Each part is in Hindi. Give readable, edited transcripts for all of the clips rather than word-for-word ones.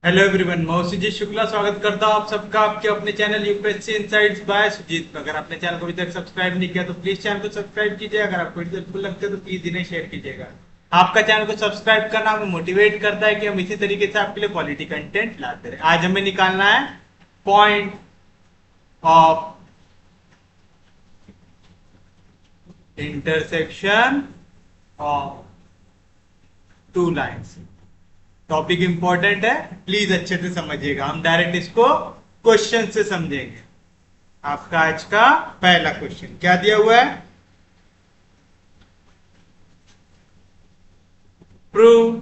हेलो एवरीवन, मैं सुजीत शुक्ला स्वागत करता हूं आप सबका आपके अपने channel UPSC insights by Sujit में। अगर आपने चैनल को अभी तक सब्सक्राइब नहीं किया तो प्लीज चैनल को सब्सक्राइब कीजिए। अगर आपको वीडियो हेल्पफुल लगते हैं तो प्लीज इन्हें शेयर कीजिएगा। आपका चैनल को सब्सक्राइब करना हमें मोटिवेट करता है कि हम इसी तरीके से आपके लिए क्वालिटी कंटेंट लाते रहे। आज हमें निकालना है point of intersection of two lines. Topic important है, प्लीज अच्छे से समझिएगा। हम डायरेक्ट इसको क्वेश्चन से समझेंगे। आपका आज का पहला क्वेश्चन क्या दिया हुआ है? Prove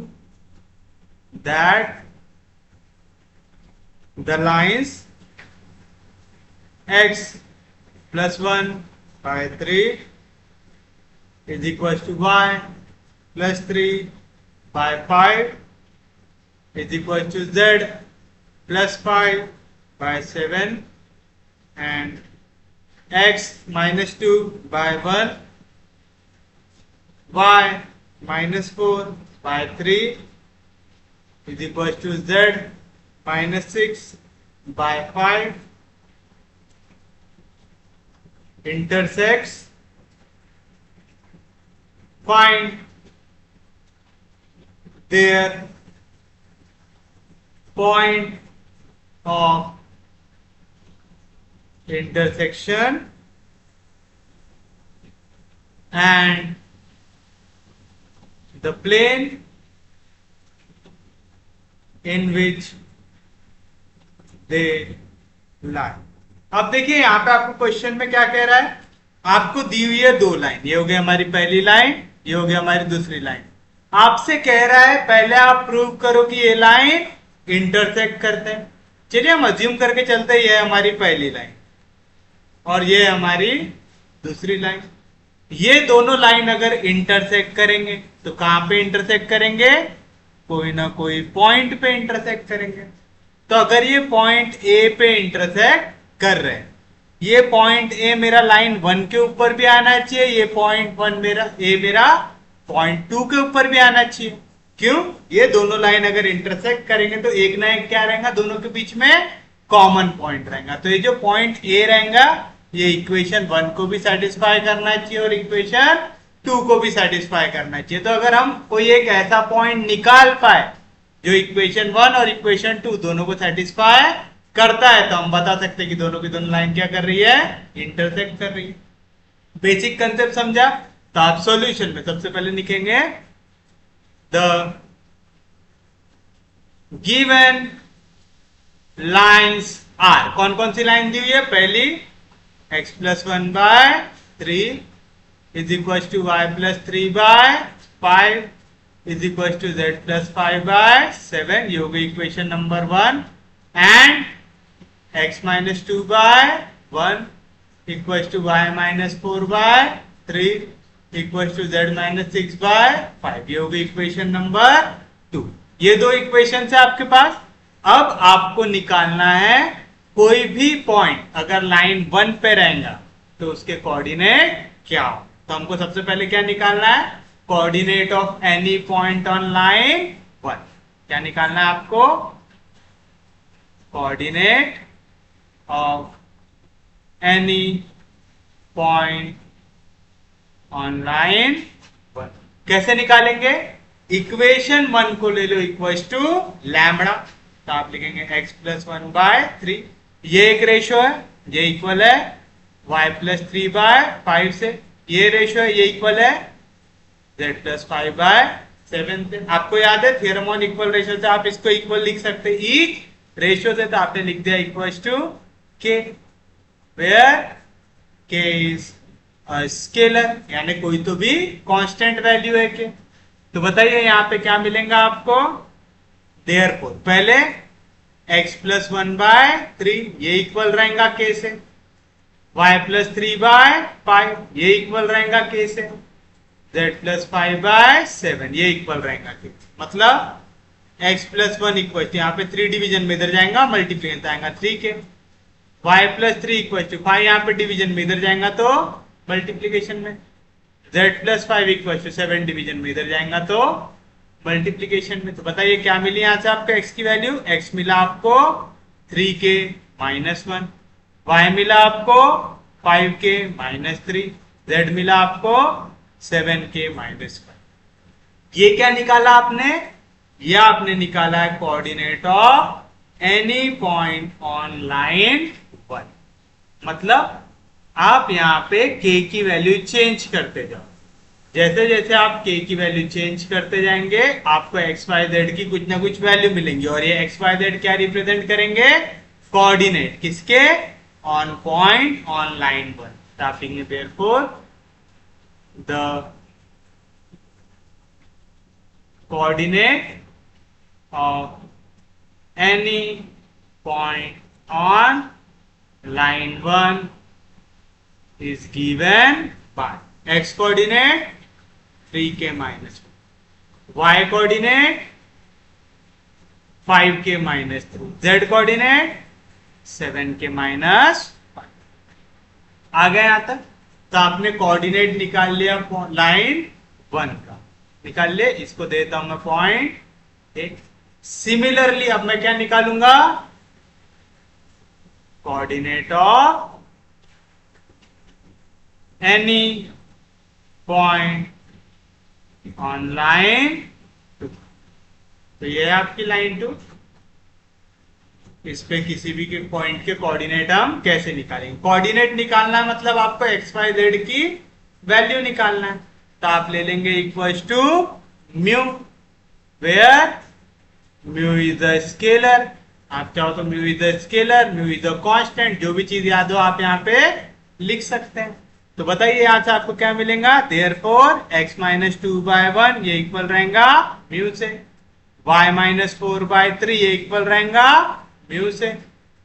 that the lines x plus 1 by 3 is equal to y plus 3 by 5 is equal to z plus 5 by 7 and x minus 2 by 1 y minus 4 by 3 is equal to z minus 6 by 5 intersects. Find their point of intersection and the plane in which they lie. अब देखिए यहां पे आपको क्वेश्चन में क्या कह रहा है। आपको दी हुई है दो लाइन, ये हो गई हमारी पहली लाइन, ये हो गई हमारी दूसरी लाइन। आपसे कह रहा है पहले आप प्रूव करो कि ये लाइन इंटरसेक्ट करते हैं। चलिए हम अज्यूम करके चलते हैं ये हमारी पहली लाइन और ये हमारी दूसरी लाइन। ये दोनों लाइन अगर इंटरसेक्ट करेंगे तो कहां पे इंटरसेक्ट करेंगे? कोई ना कोई पॉइंट पे इंटरसेक्ट करेंगे। तो अगर ये पॉइंट ए पे इंटरसेक्ट कर रहे हैं, ये पॉइंट ए मेरा लाइन 1 के ऊपर भी आना चाहिए, ये पॉइंट 1 मेरा पॉइंट 2 के ऊपर भी आना चाहिए। क्यों? ये दोनों लाइन अगर इंटरसेक्ट करेंगे तो एक ना एक क्या रहेगा, दोनों के बीच में कॉमन पॉइंट रहेगा। तो ये जो पॉइंट ए रहेगा ये इक्वेशन 1 को भी सेटिस्फाई करना चाहिए और इक्वेशन 2 को भी सेटिस्फाई करना चाहिए। तो अगर हम कोई एक ऐसा पॉइंट निकाल पाए जो इक्वेशन 1 और इक्वेशन 2 दोनों को सेटिस्फाई करता है तो हम बता सकते हैं कि दोनों की दोनों लाइन क्या कर रही है? इंटरसेक्ट कर रही है। बेसिक कंसेप्ट समझा? तो आप सॉल्यूशन में सबसे पहले लिखेंगे द गिवन लाइन्स आर। कौन कौन सी लाइन दी हुई है? पहली x plus 1 by 3 is equals to y plus 3 by 5 is equals to z plus 5 by 7। ये हो गई equation number 1। And x minus 2 by 1 equals to y minus 4 by 3 equals to z minus 6 by 5। ये होगी इक्वेशन नंबर 2। ये दो इक्वेशन है आपके पास। अब आपको निकालना है कोई भी पॉइंट अगर लाइन 1 पे रहेगा तो उसके कोऑर्डिनेट क्या हो। तो हमको सबसे पहले क्या निकालना है? Coordinate of any point on line 1। क्या निकालना है आपको? Coordinate of any point on line 1। कैसे निकालेंगे? इक्वेशन 1 को ले लो इक्वल्स टू लैम्बडा। तो आप लिखेंगे x प्लस 1 बाय 3। ये एक रेशियो है, ये इक्वल है y प्लस 3 बाय 5 से। ये रेशियो है, ये इक्वल है z प्लस 5 बाय 7 से। आपको याद है थ्योरम ऑन इक्वल रेशियो से आप इसको इक्वल लिख सकते हैं ईच रेशियो से। तो आपने लिख दिया equals to k where k is a scalar, यानी कोई तो भी कांस्टेंट वैल्यू है k। तो बताइए यहाँ पे क्या मिलेगा आपको? देयरफॉर पहले x प्लस 1 बाय 3 ये इक्वल रहेगा k से, y प्लस 3 बाय 5 ये इक्वल रहेगा k से, z प्लस 5 बाय 7 ये इक्वल रहेगा k। मतलब x प्लस 1 इक्वल यहाँ पे 3 डिवीजन में इधर जाएगा, मल्टीप्लिकेशन आएगा 3k। y plus 3 equal to 5 यहाँ पे डिवीजन में इधर जाएगा तो मल्टीप्लिकेशन में। z plus 5 equal to 7 division में इधर जाएगा तो मल्टीप्लीकेशन में। तो बताइए क्या मिली यहां से आपको x की वैल्यू, x मिला आपको 3k -1, y मिला आपको 5k -3, z मिला आपको 7k -1। ये क्या निकाला आपने, ये आपने निकाला है coordinate of any point on line 1। मतलब आप यहाँ पे k की वैल्यू चेंज करते जाओ, जैसे जैसे आप k की वैल्यू चेंज करते जाएंगे आपको x y z की कुछ ना कुछ वैल्यू मिलेंगी, और ये x y z क्या रिप्रेजेंट करेंगे, कोऑर्डिनेट किसके, on point on line 1। Starting में therefore the coordinate of any point on line 1 is given by x coordinate 3k -1, y coordinate 5k -3, z coordinate 7k -1। आ गए यहां तक। तो आपने कोऑर्डिनेट निकाल लिया लाइन 1 का, निकाल ले, इसको देता हूं मैं पॉइंट 1। सिमिलरली अब मैं क्या निकालूंगा, coordinate of any point on line 2। तो ये है आपकी लाइन 2। इस पे किसी भी के पॉइंट के कोऑर्डिनेट हम कैसे निकालेंगे, कोऑर्डिनेट निकालना है मतलब आपको एक्स वाई जेड की वैल्यू निकालना है। तो आप ले लेंगे equals to mu, where mu is the scalar. आप चाहो तो mu is the scalar, mu is the constant, जो भी चीज याद हो आप यहाँ पे लिख सकते हैं। तो बताइए यहां से आपको क्या मिलेगा, देयरफॉर x -2/1 ये इक्वल रहेगा म्यू से, y -4/3 ये इक्वल रहेगा म्यू से,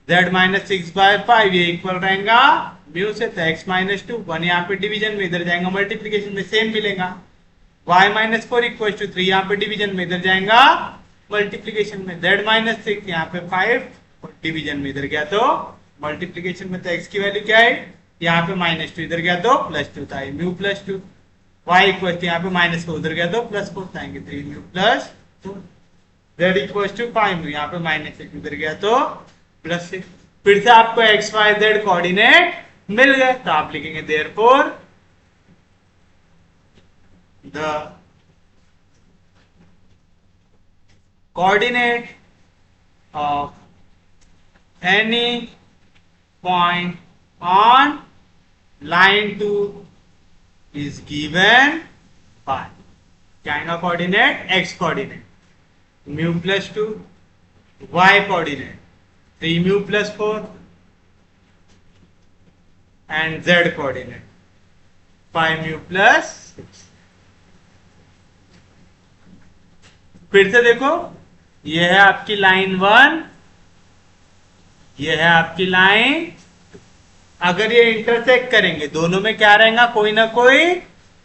z -6/5 ये इक्वल रहेगा म्यू से। तो x -2 1 यहाँ पे डिवीजन में, इधर जाएगा मल्टीप्लीकेशन में, सेम मिलेगा। y -4 इक्वल टू 3 यहाँ पे डिवीजन में, इधर जाएगा मल्टीप्लीकेशन में। z -6 यहाँ पे 5 और डिवीजन में इधर गया तो मल्टीप्लीकेशन में। तो x की वैल्यू क्या है, यहाँ पे -2 इधर गया तो +2 था, म्यू +2। y इक्वल टू यहाँ पे -4 उधर गया तो +4 आएंगे, 3 mu +4। z equal to 5 mu, यहाँ पे -1 उधर गया तो +6। फिर से आपको x y z कोऑर्डिनेट मिल गए। तो आप लिखेंगे therefore the coordinate of any point on line 2 is given by क्या आएगा coordinate, x coordinate mu +2, y coordinate 3 mu +4 and z coordinate 5 mu +6। फिर से देखो, ये है आपकी लाइन 1, ये है आपकी लाइन। अगर ये इंटरसेक्ट करेंगे दोनों में क्या रहेगा, कोई ना कोई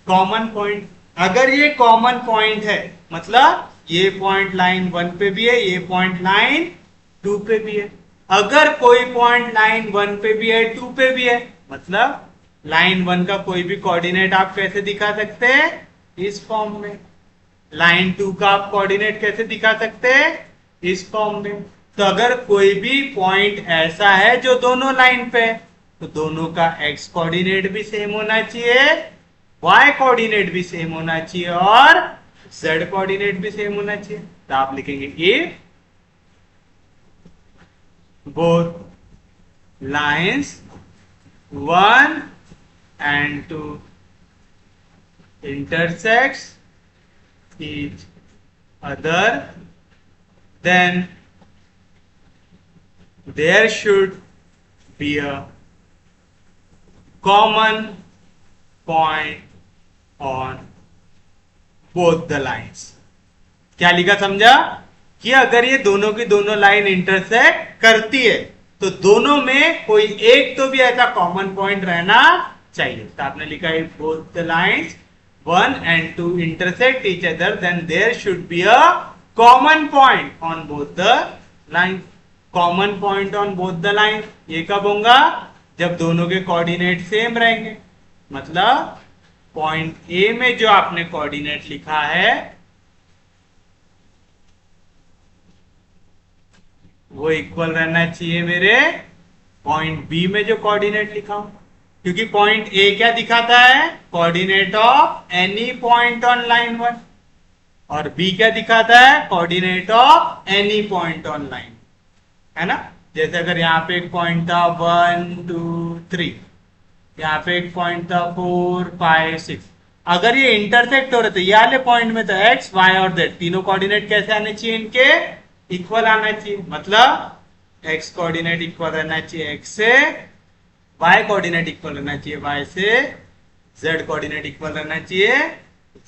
कॉमन पॉइंट। अगर ये कॉमन पॉइंट है मतलब ये पॉइंट लाइन 1 पे भी है, ये पॉइंट लाइन 2 पे भी है। अगर कोई पॉइंट लाइन 1 पे भी है 2 पे भी है, मतलब लाइन 1 का कोई भी कोऑर्डिनेट आप कैसे दिखा सकते हैं, इस फॉर्म में। लाइन 2 का आप कोऑर्डिनेट कैसे दिखा सकते हैं, इस फॉर्म में। तो अगर कोई भी पॉइंट ऐसा है जो दोनों लाइन पे है, तो दोनों का x कोऑर्डिनेट भी सेम होना चाहिए, y कोऑर्डिनेट भी सेम होना चाहिए और z कोऑर्डिनेट भी सेम होना चाहिए। तो आप लिखेंगे if both lines 1 and 2 intersects each other, then there should be a common point on both the lines। क्या लिखा समझा, कि अगर ये दोनों की दोनों लाइन इंटरसेक्ट करती है तो दोनों में कोई एक तो भी ऐसा कॉमन पॉइंट रहना चाहिए। तो आपने लिखा है both the lines 1 and 2 intersect each other, then there should be a common point on both the lines। Common point on both the line ये कब होगा, जब दोनों के कोऑर्डिनेट सेम रहेंगे। मतलब पॉइंट ए में जो आपने कोऑर्डिनेट लिखा है वो इक्वल रहना चाहिए मेरे पॉइंट बी में जो कोऑर्डिनेट लिखा हूं, क्योंकि पॉइंट ए क्या दिखाता है, coordinate of any point on line 1, और बी क्या दिखाता है, coordinate of any point on line, है ना। जैसे अगर यहाँ पे एक पॉइंट था 1 2 3, यहाँ पे एक पॉइंट था 4 5 6, अगर ये इंटरसेक्ट हो रहे थे ये वाले पॉइंट में, तो एक्स वाई और जेड तीनों कोऑर्डिनेट कैसे आने चाहिए, इनके इक्वल आना चाहिए। मतलब एक्स कोऑर्डिनेट इक्वल रहना चाहिए एक्स से, वाई कोऑर्डिनेट इक्वल रहना चाहिए वाई से, जेड कोऑर्डिनेट इक्वल रहना चाहिए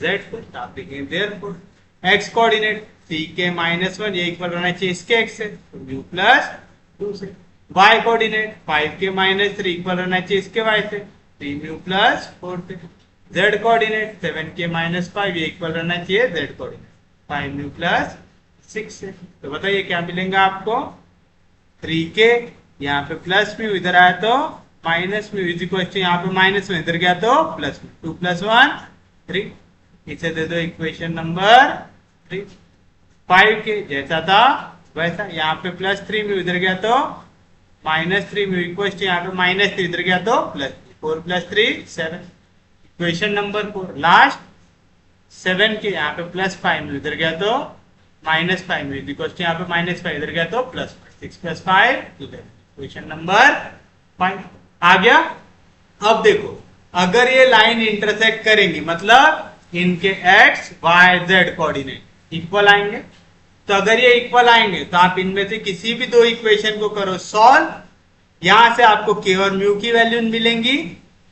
जेड से। आप देखेंगे देयरफॉर एक्स कोऑर्डिनेट सी के -1 ये इक्वल रहना चाहिए इसके एक्स से, तो म्यू प्लस 2 से। वाई कोऑर्डिनेट 5 के -3 इक्वल रहना चाहिए इसके वाई से, 3 म्यू प्लस 4 से। जेड कोऑर्डिनेट 7 के -5 ये इक्वल रहना चाहिए जेड कोऑर्डिनेट 5 म्यू प्लस 6 से। तो बताइए क्या मिलेगा आपको, 3 के, यहाँ पे प्लस म्यू, इधर आया तो minus mu, is equal to यहाँ पे माइनस में, इधर गया तो प्लस म्यू, 2 + 1 3। इसे दे दो इक्वेशन नंबर 3। 5 के जैसा था वैसा, यहाँ पे +3 म्यू, इधर गया तो -3 म्यू, इक्वल टू यहाँ पे -3, इधर गया तो +3, 4 + 3 7। इक्वेशन नंबर 4 लास्ट, 7 के यहाँ पे +5 म्यू, इधर गया तो -5 म्यू, इक्वल टू यहाँ पे -5, इधर गया तो +5, 6 + 5 11। इक्वेशन नंबर 5 आ गया। अब देखो अगर ये लाइन इंटरसेक्ट करेंगी, मतलब इनके x y z coordinate equal आएंगे, तो अगर ये इक्वल आएंगे तो आप इनमें से किसी भी दो इक्वेशन को करो सॉल्व, यहां से आपको k और म्यू की वैल्यू मिलेंगी।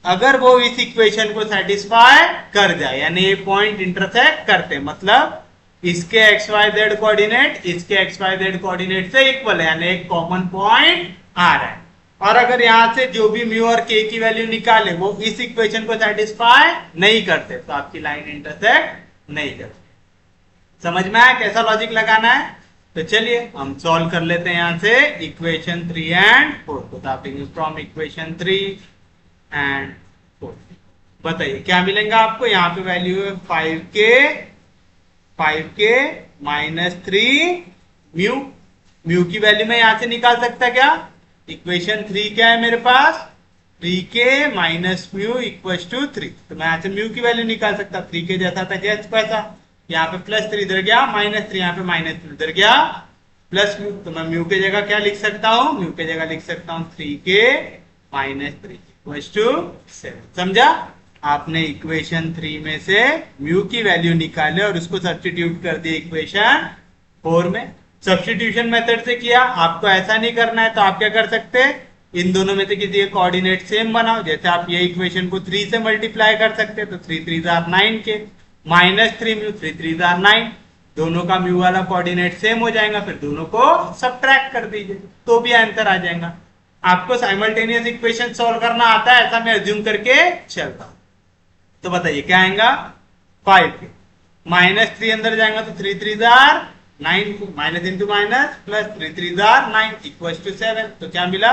अगर वो इस इक्वेशन को सेटिस्फाई कर जाए, यानी ये पॉइंट इंटरसेक्ट करते, मतलब इसके एक्स वाई जेड कोऑर्डिनेट इसके एक्स वाई जेड कोऑर्डिनेट से इक्वल है, यानी एक कॉमन पॉइंट आ रहा है। और अगर यहां से जो भी म्यू और के की वैल्यू निकाले वो इस इक्वेशन को सेटिस्फाई नहीं करते, तो आपकी लाइन इंटरसेक्ट नहीं करती। समझ में आया कैसा लॉजिक लगाना है? तो चलिए हम सॉल्व कर लेते हैं यहां से इक्वेशन 3 एंड 4 को। फ्रॉम इक्वेशन 3 एंड 4 बताइए क्या मिलेगा आपको। यहाँ पे वैल्यू है 5k -3 म्यू। म्यू की वैल्यू मैं यहां से निकाल सकता क्या? इक्वेशन 3 क्या है मेरे पास, 3k - म्यू = 3। तो मैं यहां से म्यू की वैल्यू निकाल सकता, 3k जैसा था जैसे पैसा, यहाँ पे +3 इधर गया, -3 यहाँ पे -3 इधर गया, प्लस म्यू। तो मैं म्यू की जगह क्या लिख सकता हूँ, म्यू की जगह लिख सकता हूँ 3k - 3 = 7। समझा? आपने इक्वेशन 3 में से म्यू की वैल्यू निकाले और उसको सब्स्टिट्यूट कर दिया इक्वेशन 4 में। सब्स्टिट्यूशन मेथड से किया। आपको ऐसा नहीं करना है तो आप क्या कर सकते हैं, इन दोनों में से किसी एक कोऑर्डिनेट सेम बनाओ। जैसे आप ये इक्वेशन को 3 से मल्टीप्लाई कर सकते हैं, तो 3 3 9 के -3 म्यू, 3 3 9, दोनों का म्यू वाला कोऑर्डिनेट सेम हो जाएगा, फिर दोनों को सब्ट्रैक्ट कर दीजिए तो भी आंसर आ जाएगा। आपको साइमल्टेनियस इक्वेशन सॉल्व करना आता है, ऐसा मैं अज्यूम करके चलता हूं। तो बताइए क्या आएगा, 5 के -3 अंदर जाएगा तो 3 3 9, माइनस इंटू माइनस प्लस 3 3 9 = 7। तो क्या मिला,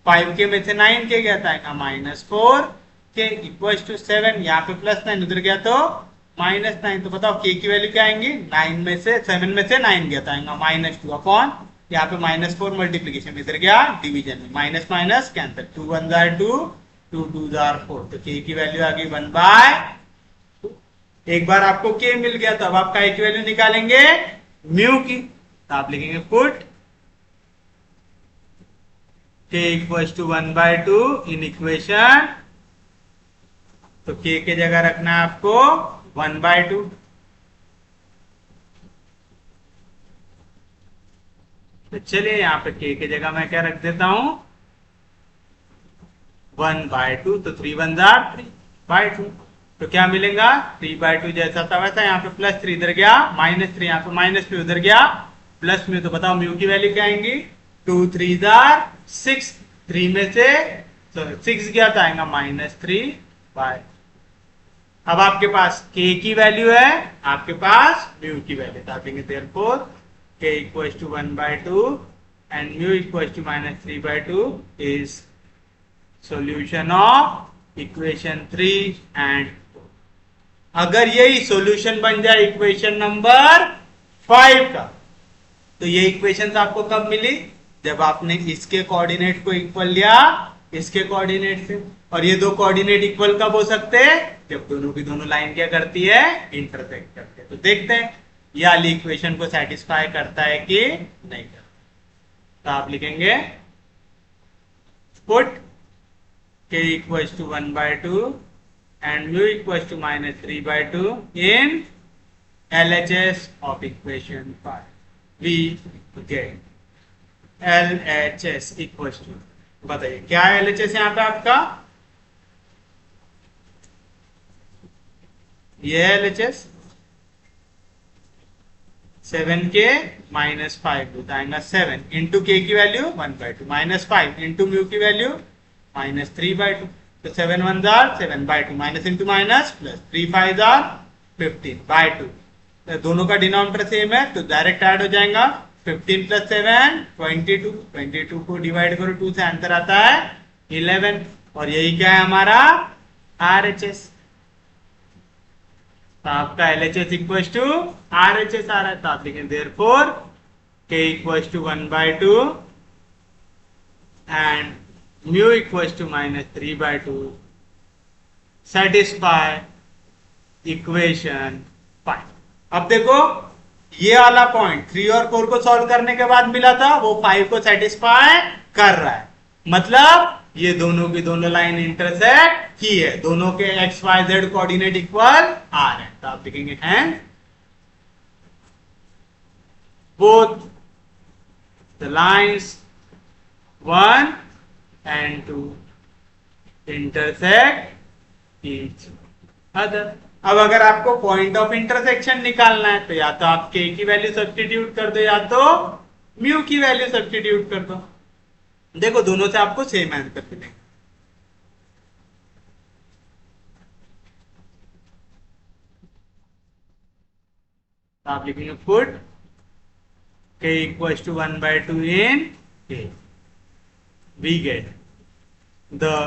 5 के में से 9 के गया था -4 के = 7। यहाँ पे +9 उधर गया तो -9। तो बताओ के की वैल्यू क्या आएंगी, 9 में से 7 में से 9 गया था -2 अपॉन, यहाँ पे -4 मल्टीप्लीकेशन इधर गया डिवीजन में, माइनस माइनस कैंसिल, 2 1 2 2 2 4। तो के की वैल्यू आ गई 1/2। एक बार आपको के मिल गया तो अब आप काय की वैल्यू निकालेंगे, म्यू की। तो आप लिखेंगे पुट k = 1/2 इन इक्वेशन। तो k के जगह रखना है आपको 1/2। तो चलिए यहाँ पे k के जगह मैं क्या रख देता हूं, 1/2। तो 3 1 3/2। तो क्या मिलेगा, 3/2 जैसा था वैसा, यहाँ पे +3 इधर गया, -3 यहाँ पे -2 उधर गया, प्लस म्यू। तो बताओ म्यू की वैल्यू क्या आएंगी, 2 3 6, 3 में से 6 गया था आएगा -3/। अब आपके पास k की वैल्यू है, आपके पास म्यू की वैल्यू, तो आप देंगे therefore k = 1/2 and mu = -3/2 is solution of equation 3 and 4। अगर यही सॉल्यूशन बन जाए इक्वेशन नंबर 5 का, तो ये इक्वेशन आपको कब मिली, जब आपने इसके कोऑर्डिनेट को इक्वल लिया इसके कोऑर्डिनेट से, और ये दो कोऑर्डिनेट इक्वल कब हो सकते हैं, जब दोनों की दोनों लाइन क्या करती है, इंटरसेक्ट करते हैं। तो देखते हैं ये वाली इक्वेशन को सेटिस्फाई करता है कि नहीं करता। तो आप लिखेंगे put k equals to 1/2 and mu equals to -3/2 in LHS of equation 5. We get LHS equals to, बताइए क्या है LHS यहाँ पे आपका, ये है LHS 7k -5 होता है 7 इंटू के की वैल्यू 1/2 -5 इंटू म्यू की वैल्यू -3/2। तो 7 1 jar 7/2 minus into minus plus 3 5 jar 15/2। तो दोनों का डिनोमिनेटर सेम है तो डायरेक्ट ऐड हो जाएगा 15 + 7 22 22 को डिवाइड करो 2 से आंसर आता है 11। और यही क्या है हमारा RHS। तो आपका LHS इक्वल टू RHS आ रहा है। तो आप लिखें therefore k equal to 1/2 and mu equal to -3/2 satisfy equation 5। अब देखो ये वाला पॉइंट 3 और 4 को सॉल्व करने के बाद मिला था वो 5 को सेटिस्फाई कर रहा है, मतलब ये दोनों की दोनों लाइन इंटरसेक्ट की है, दोनों के X Y Z coordinate equal आ रहे हैं। तो आप लिखेंगे hence both the lines 1 and 2 intersect each other। अब अगर आपको पॉइंट ऑफ इंटरसेक्शन निकालना है तो या तो आप k की वैल्यू सब्स्टिट्यूट कर दो या तो म्यू की वैल्यू सब्स्टिट्यूट कर दो। देखो दोनों से आपको सेम आंसर मिलेगा। आप लिखेंगे put k equals to 1/2 in k, we get the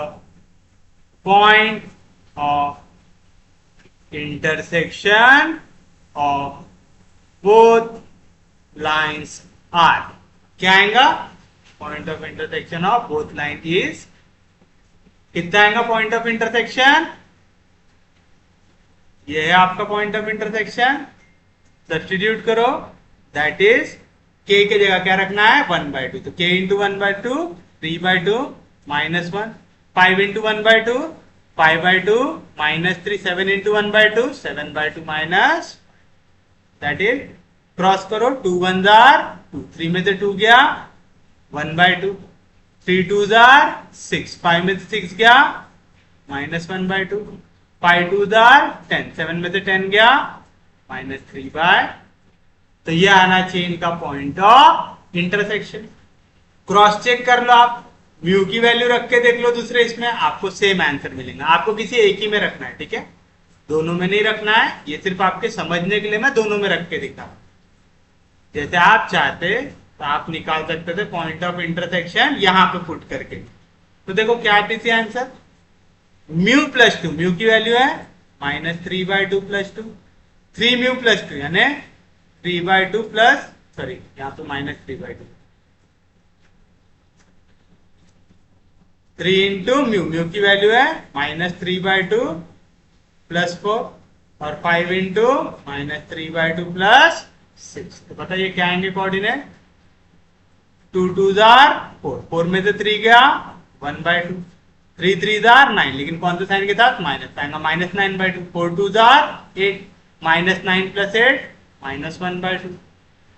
point of intersection of both lines are, क्या आएगा, point of intersection of both line is, कितना आएगा पॉइंट ऑफ इंटरसेक्शन, ये है आपका पॉइंट ऑफ इंटरसेक्शन, सब्स्टिट्यूट करो दैट इज k की जगह क्या रखना है 1/2, तो k into 1/2 3/2 -1, 5 into 1/2 5/2 -3, 7 into 1/2 7/2 minus, that is cross करो 2 1 जार 2, 3 में से 2 गया 1/2, 3 2 जार 6, 5 में से 6 गया -1/2, 5 2 जार 10, 7 में से 10 गया -3/, तो ये आना चाहिए इनका point of intersection. Cross check कर लो आप, म्यू की वैल्यू रख के देख लो दूसरे इसमें, आपको सेम आंसर मिलेगा। आपको किसी एक ही में रखना है, ठीक है, दोनों में नहीं रखना है, ये सिर्फ आपके समझने के लिए मैं दोनों में रख के दिखा। जैसे आप चाहते तो आप निकाल सकते थे पॉइंट ऑफ इंटरसेक्शन यहां पे पुट करके। तो देखो क्या आती थी आंसर, म्यू + 2, म्यू की वैल्यू है -3/2 + 2, 3 म्यू + 2 यानी 3/2 प्लस, सॉरी यहाँ पे -3/2, 3 इंटू म्यू, म्यू की वैल्यू है -3/2 + 4 और 5 इंटू -3/2 + 6। तो बताइए क्या आएंगे कोऑर्डिनेट, 2 2 जार 4, 4 में से 3 गया 1/2, 3 3 जार 9, लेकिन कौन से साइन के साथ माइनस आएगा -9/2, 4 2 जार 8, -9 + 8 -1/2,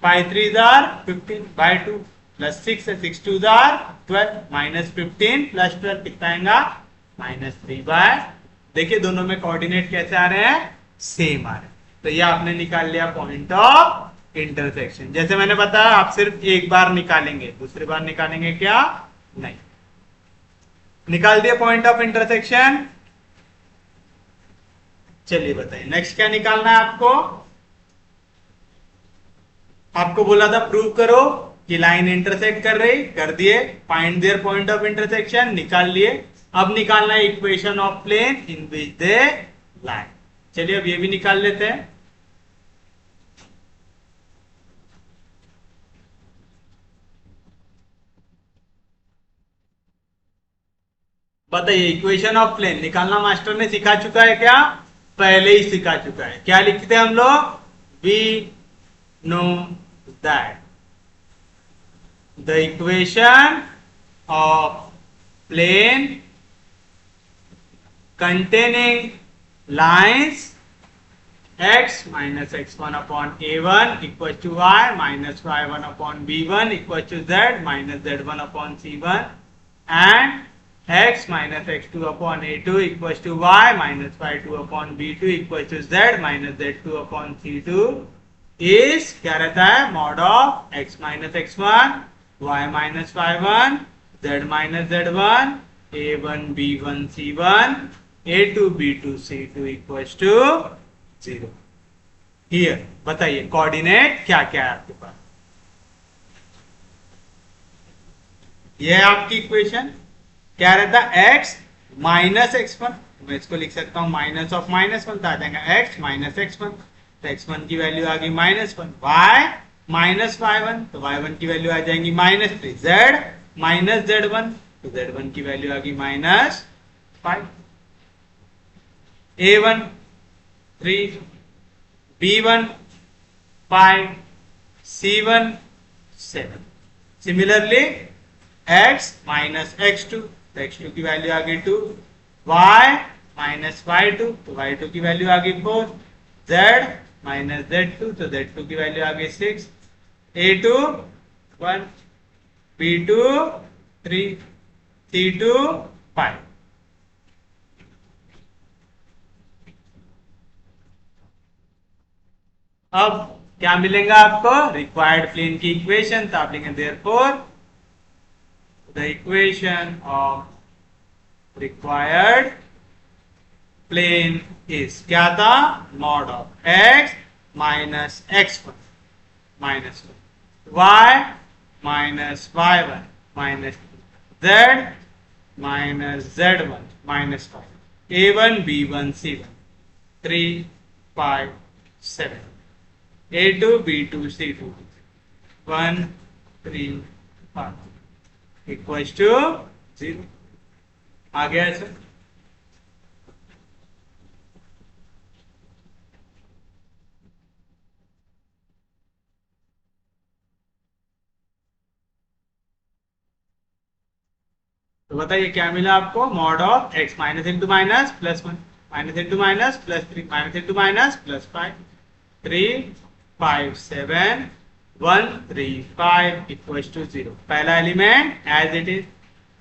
5 3 जार 15/2 प्लस 6 है, 6 2 जार 12, -15 + 12 कितना आएगा -3/। देखिए दोनों में कोऑर्डिनेट कैसे आ रहे हैं, सेम आ रहे हैं। तो ये आपने निकाल लिया पॉइंट ऑफ इंटरसेक्शन। जैसे मैंने बताया आप सिर्फ एक बार निकालेंगे, दूसरी बार निकालेंगे क्या नहीं। निकाल दिया पॉइंट ऑफ इंटरसेक्शन। चलिए बताइए नेक्स्ट क्या निकालना है आपको। आपको बोला था प्रूव करो कि लाइन इंटरसेक्ट कर रही, कर दिए, find there point of intersection निकाल लिए। अब निकालना है equation of plane in which they line. चलिए अब ये भी निकाल लेते हैं। बताइए इक्वेशन ऑफ प्लेन निकालना मास्टर ने सिखा चुका है क्या? पहले ही सिखा चुका है। क्या लिखते हैं हम लोग? We know that the equation of plane containing lines x minus x1 upon a1 equals to y minus y1 upon b1 equals to z minus z1 upon c1 and x minus x2 upon a2 equals to y minus y2 upon b2 equals to z minus z2 upon c2 is क्या रहता है? mod of x minus x1 y minus y1 z minus z1 a1 b1 c1 a2 b2 c2 equals to 0। Here बताइए कोऑर्डिनेट क्या क्या है आपके पास? ये है आपकी इक्वेशन। क्या रहता है? x माइनस x1, मैं इसको लिख सकता हूं माइनस ऑफ माइनस वन, तो आ जाएगा x माइनस x1, तो x1 की वैल्यू आ गई -1, y माइनस y1, तो y1 की वैल्यू आ जाएंगी -3, z माइनस z1, तो z1 की वैल्यू आ गई -5, a1 3, b1 5, c1 7। Similarly x minus x2, तो x2 की वैल्यू आ गई 2, y माइनस y2, तो y2 की वैल्यू आ गई 4, z माइनस z2, तो z2 की वैल्यू आ गई 6, a2 1, b2 3, c2 5। अब क्या मिलेगा आपको? रिक्वायर्ड प्लेन की इक्वेशन। तो आप लिखेंगे therefore the equation of required plane is क्या था? Mod of x minus x1 minus y minus y1 minus z minus z1 minus 5, a1 b1 c1 3 5 7, a2 b2 c2 1 3 5 equals to 0। आ गया सर? तो बताइए क्या मिला आपको? Mod of x minus into minus plus 1 minus into minus plus 3 minus into minus plus 5 3 5 7 1 3 5 equals to 0। पहला एलिमेंट एज इट इज,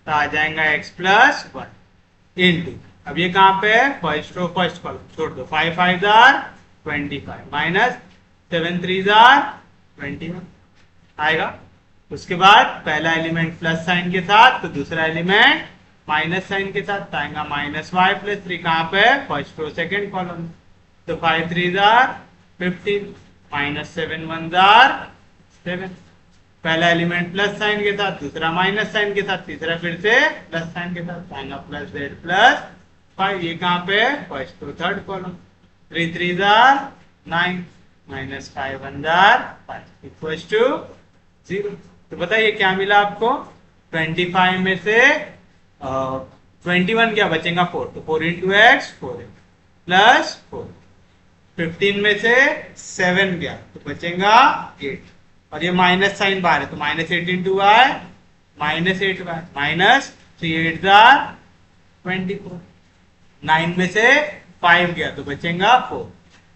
तो आ जाएगा x प्लस 1 इंटू, अब ये कहां पे है? फर्स्ट रो फर्स्ट कॉलम छोड़ दो, 5 5 जार 25 माइनस 7 3 जार 21 आएगा। उसके बाद पहला एलिमेंट प्लस साइन के साथ, तो दूसरा एलिमेंट माइनस साइन के साथ आएगा माइनस वाई प्लस 3 कहां पे? फर्स्ट रो सेकंड कॉलम, तो 5 3 जार 15 माइनस 7 1 जार 7। पहला एलिमेंट प्लस साइन के साथ, दूसरा माइनस साइन के साथ, तीसरा फिर से प्लस साइन के साथ आएगा प्लस z प्लस 5, ये कहां पे? फर्स्ट रो थर्ड कॉलम, 3 3 जार 9 माइनस 5 1 जार 5 इक्वल्स टू 0। तो बताइए क्या मिला आपको? 25 में से 21 क्या बचेगा? 4, तो 4 इंटू एक्स 4 प्लस 4। 15 में से 7 गया तो बचेगा 8, और ये माइनस साइन बाहर है, तो minus 8 into y minus 8 y minus 3 8 जार 24। 9 में से 5 गया तो बचेगा 4,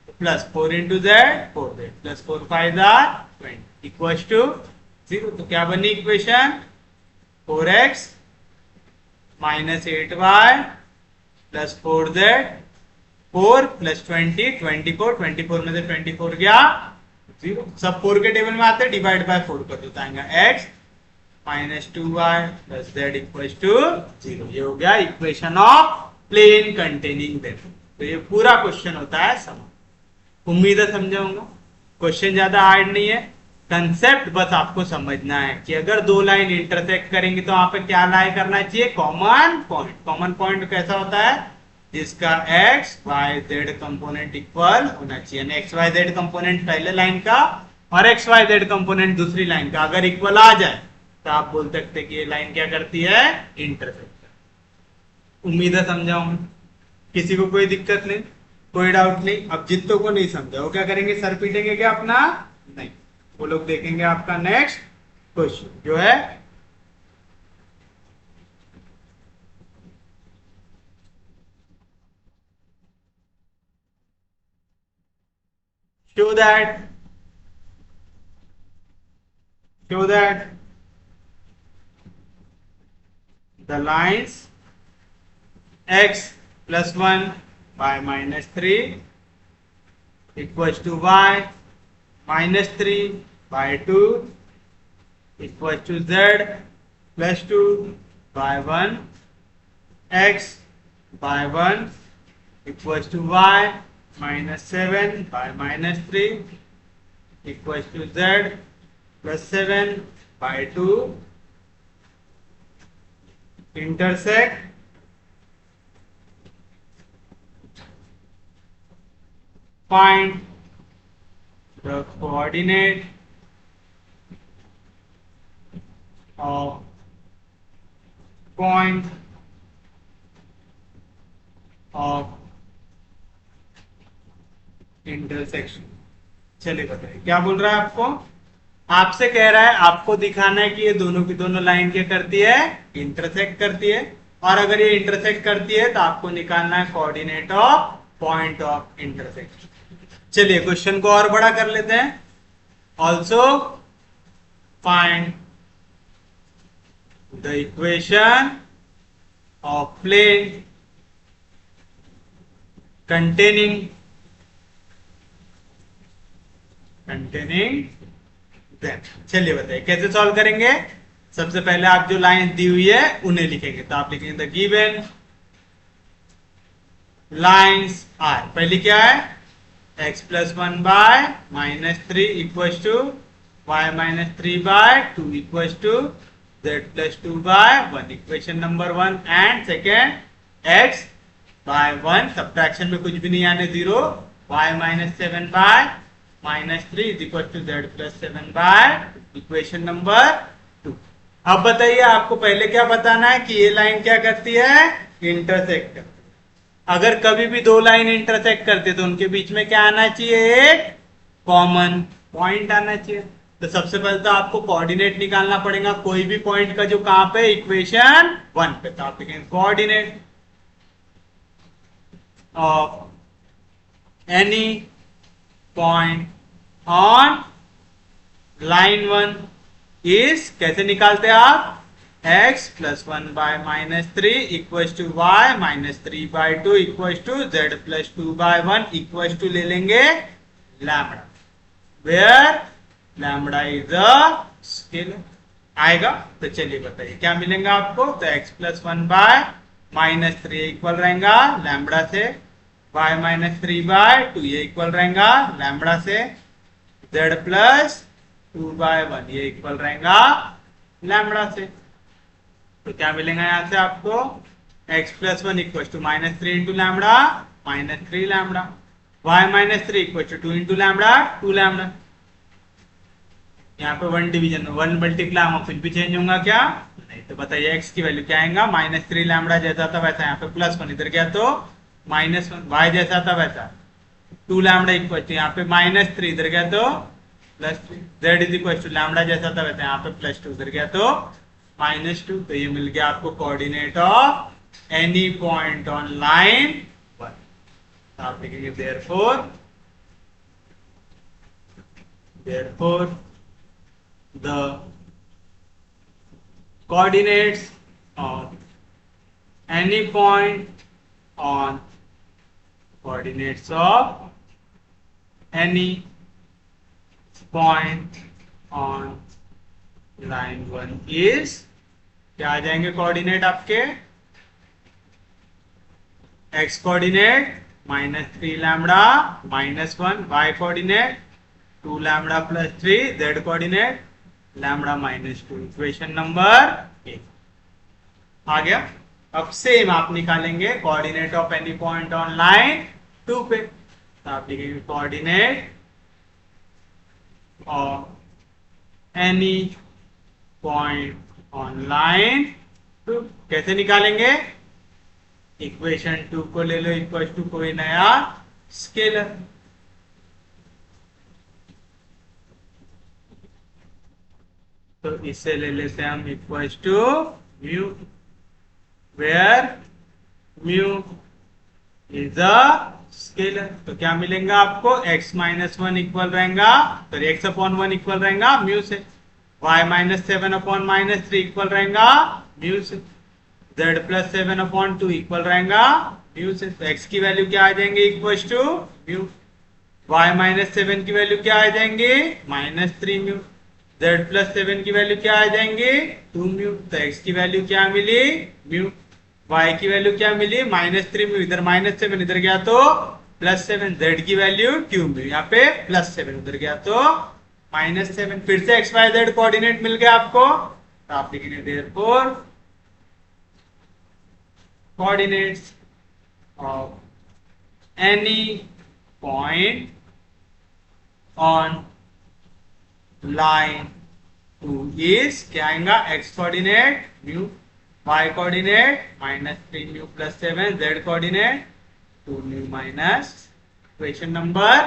तो plus 4 into z 4 z plus 4 5 जार 20 इक्वल्स टू 0। तो क्या बनी equation? 4x minus 8y plus 4z 4 plus 20 24 24 में से 24 गया 0, सब 4 के टेबल में आते हैं, डिवाइड बाय 4 कर देता है x minus 2y plus z equals to 0। ये हो गया equation of plane containing them. तो ये पूरा क्वेश्चन होता है समझ। उम्मीद है समझा होगा। क्वेश्चन ज्यादा हार्ड नहीं है, कंसेप्ट बस आपको समझना है कि अगर दो लाइन इंटरसेक्ट करेंगे तो वहां पे क्या लाई करना चाहिए? Common point. कॉमन पॉइंट कैसा होता है? जिसका x y z component equal होना चाहिए, यानी x y z कंपोनेंट पहले लाइन का और x y z कंपोनेंट दूसरी लाइन का अगर इक्वल आ जाए तो आप बोल सकते कि ये लाइन क्या करती है? इंटरसेक्ट। उम्मीद है समझाऊं, किसी को कोई दिक्कत नहीं, कोई डाउट नहीं। अब जितनों को नहीं समझा वो क्या करेंगे, सर पीटेंगे क्या अपना? नहीं, वो लोग देखेंगे आपका नेक्स्ट क्वेश्चन जो है show that show that the lines x plus 1 by minus 3 equals to y minus 3 by 2 equals to z plus 2 by 1 x by 1 equals to y minus 7 by minus 3 equals to z plus 7 by 2 intersect find the coordinate of point of intersection. चलिए बताइए क्या बोल रहा है आपको, आपसे कह रहा है आपको दिखाना है कि ये दोनों की दोनों लाइन क्या करती है, इंटरसेक्ट करती है, और अगर ये इंटरसेक्ट करती है तो आपको निकालना है coordinate of point of intersection. चलिए क्वेश्चन को और बड़ा कर लेते हैं। Also find the equation of plane containing then. चलिए बताइए कैसे सॉल्व करेंगे। सबसे पहले आप जो लाइन दी हुई है उन्हें लिखेंगे, तो आप लिखेंगे द गिवन लाइन्स आर, पहली क्या है x plus 1 by minus 3 equal to y minus 3 by 2 equal to z plus 2 by 1, equation number 1। And second x by 1 subtraction में कुछ भी नहीं आने 0, y minus 7 by minus 3 is equal to z plus 7 by equation number 2। अब बताइए आपको पहले क्या बताना है कि ये लाइन क्या करती है, इंटरसेक्ट करती है। अगर कभी भी दो लाइन इंटरसेक्ट करते तो उनके बीच में क्या आना चाहिए, एक कॉमन पॉइंट आना चाहिए। तो सबसे पहले तो आपको कोऑर्डिनेट निकालना पड़ेगा कोई भी पॉइंट का जो कहां पे, इक्वेशन 1 पे। तो आप लिखेंगे coordinate of any point on line 1 is, कैसे निकालते हैं आप, x plus 1 by minus 3 equal to y minus 3 by 2 equal to z plus 2 by 1 equal to ले लेंगे lambda, where lambda is a scalar आएगा। तो चलिए बताइए क्या मिलेगा आपको, तो x plus 1 by minus 3 equal रहेगा लैम्बडा से, y माइनस 3 बाय 2 ये इक्वल रहेगा लैम्बडा से, z प्लस 2 बाय 1 ये इक्वल रहेगा लैम्बडा से। तो क्या मिलेगा यहां से आपको, x plus 1 equal to minus 3 into lambda minus 3 lambda, y minus 3 equal to 2 into lambda 2 lambda. यहाँ पे 1 डिवीजन 1 मल्टीप्लाई में कुछ भी चेंज होगा क्या, नहीं। तो बताइए x की वैल्यू क्या आएगा, माइनस 3 लैम्बडा जैसा था वैसा यहाँ पे प्लस 1, इधर गया तो माइनस 1, y जैसा था वैसा 2 लैम्बडा इक्वल टू यहाँ पे माइनस 3, इधर गया तो plus 3, z is equal to lambda जैसा था वैसा यहाँ पे प्लस 2, इधर गया तो माइनस 2। तो ये मिल गया आपको coordinate of any point on line 1। आप लिखेंगे therefore the coordinates of any point on coordinates of any point on line 1 is, क्या आ जाएंगे कोऑर्डिनेट आपके, x coordinate minus 3 lambda minus 1, y coordinate 2 lambda plus 3, z coordinate lambda minus 2, equation number 1 आ गया। अब सेम आप निकालेंगे coordinate of any point on line 2 पे। तो आप लिखेंगे coordinate of any point on line 2, कैसे निकालेंगे, इक्वेशन 2 को ले लो इक्वल टू कोई नया स्केलर। तो इसे ले लेते हैं हम equal to mu, where mu is a scalar. तो क्या मिलेगा आपको, x माइनस वन इक्वल रहेगा, तो x अपॉन वन इक्वल रहेगा म्यू से, y minus seven upon minus three equal रहेगा म्यू से, z plus seven upon two equal रहेगा म्यू से। तो x की वैल्यू क्या आ जाएंगे, equal to mu, y minus seven की वैल्यू क्या आ जाएंगे, minus three mu, z plus seven की वैल्यू क्या आ जाएंगे, टू म्यू। तो x की वैल्यू क्या मिली, म्यू, y की वैल्यू क्या मिली, माइनस थ्री म्यू, इधर माइनस सेवन इधर गया तो प्लस सेवन, z की वैल्यू टू म्यू, यहाँ पे प्लस सेवन उधर गया तो माइनस सेवन। फिर से एक्स वाई जेड कोऑर्डिनेट मिल गया आपको, तो आप लिखेंगे therefore coordinates of any point on line two is क्या आएगा, x coordinate mu, y coordinate minus three mu plus seven, z coordinate two mu minus. Question number,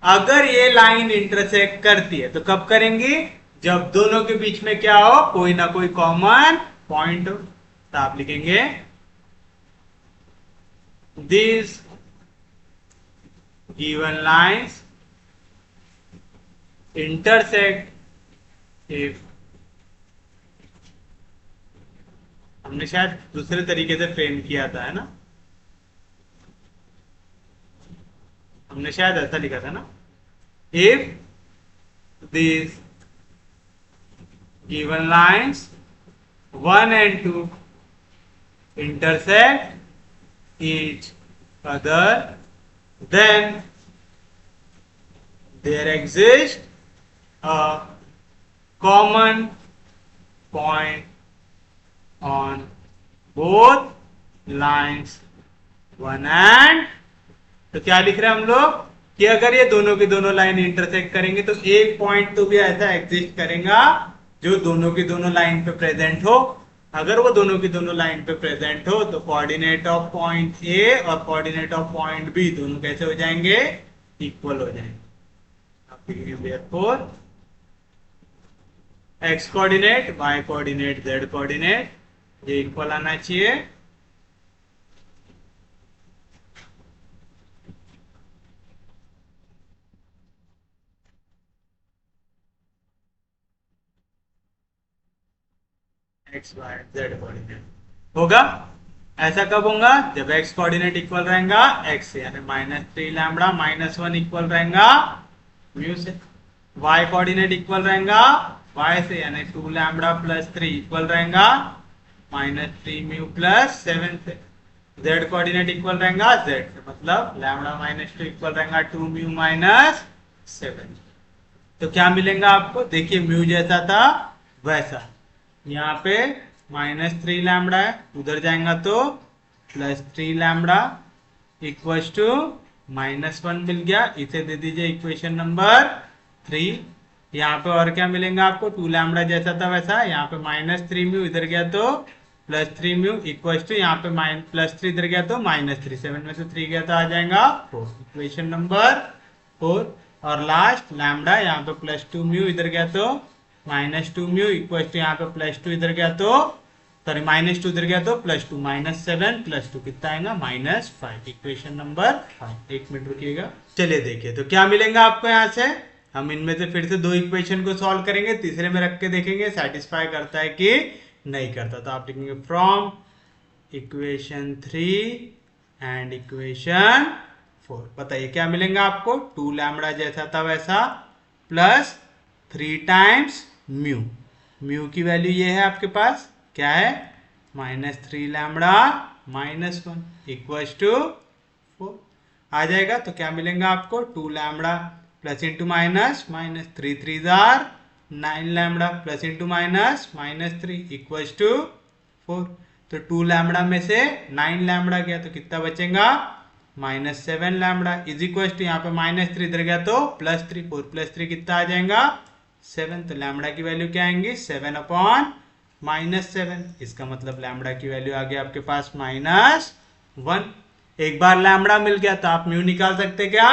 अगर ये लाइन इंटरसेक्ट करती है तो कब करेंगी, जब दोनों के बीच में क्या हो, कोई ना कोई कॉमन पॉइंट हो। तो आप लिखेंगे this given lines intersect if, हमने शायद दूसरे तरीके से फ्रेम किया था, है ना, हमने शायद ऐसा लिखा था ना, if this given lines one and two intersect each other, then there exists a common point on both lines one and, तो क्या लिख रहे हैं हम लोग कि अगर ये दोनों की दोनों लाइन इंटरसेक्ट करेंगे तो एक पॉइंट तो भी ऐसा एग्जिस्ट करेगा जो दोनों की दोनों लाइन पे प्रेजेंट हो। अगर वो दोनों की दोनों लाइन पे प्रेजेंट हो तो कोऑर्डिनेट ऑफ पॉइंट ए और कोऑर्डिनेट ऑफ पॉइंट बी दोनों कैसे हो जाएंगे, इक्वल हो जाएंगे। Therefore x coordinate, y coordinate, z coordinate ये इक्वल आना चाहिए। एक्स वाई जेड कोऑर्डिनेट होगा, ऐसा कब होगा, जब एक्स कोऑर्डिनेट इक्वल रहेगा एक्स से, यानी minus three lambda minus one equal रहेगा म्यू से, वाई कोऑर्डिनेट इक्वल रहेगा वाई से, यानी two lambda plus three equal रहेगा minus three mu plus seven से, जेड कोऑर्डिनेट इक्वल रहेगा जेड से, मतलब लैम्बडा माइनस टू इक्वल रहेगा टू म्यू माइनस सेवन। तो क्या मिलेगा आपको, देखिए म्यू जैसा था वैसा, यहाँ पे माइनस थ्री लैम्बडा है, उधर जाएगा तो plus three lambda equal to minus one मिल गया, इसे दे दीजिए इक्वेशन नंबर थ्री। यहाँ पे और क्या मिलेगा आपको, टू लैम्बडा जैसा था वैसा, यहाँ पे माइनस थ्री म्यू इधर गया तो plus three mu equal to, यहाँ पे प्लस थ्री इधर गया तो माइनस थ्री, सेवन में से थ्री गया तो आ जाएगा फोर, इक्वेशन नंबर फोर। और लास्ट लैम्बडा, यहाँ पे प्लस टू म्यू इधर गया तो minus two mu equal to, यहाँ पे प्लस टू इधर गया तो सॉरी माइनस टू इधर गया तो plus two, minus seven plus two कितना आएगा, minus five, equation number five. एक मिनट रुकिएगा, चलिए देखिए तो क्या मिलेगा आपको। यहाँ से हम इनमें से फिर से दो इक्वेशन को सॉल्व करेंगे, तीसरे में रख के देखेंगे सेटिस्फाई करता है कि नहीं करता। तो आप लिखेंगे from equation three and equation four, बताइए क्या मिलेगा आपको, टू लैम्बडा जैसा था वैसा plus three times mu, mu की वैल्यू ये है आपके पास, क्या है minus three lambda minus one equal to four आ जाएगा। तो क्या मिलेगा आपको, two lambda plus into minus, minus three three जार nine lambda plus into minus minus three equal to four. तो टू लैम्बडा में से नाइन लैम्बडा गया तो कितना बचेगा, minus seven lambda is equal to, यहाँ पे माइनस थ्री इधर गया तो plus three, four plus three कितना आ जाएगा सेवन। तो लैम्बडा की वैल्यू क्या आएंगी, सेवन अपॉन -7, इसका मतलब लैम्बडा की वैल्यू आ गई आपके पास -1। एक बार लैम्बडा मिल गया तो आप म्यू निकाल सकते क्या,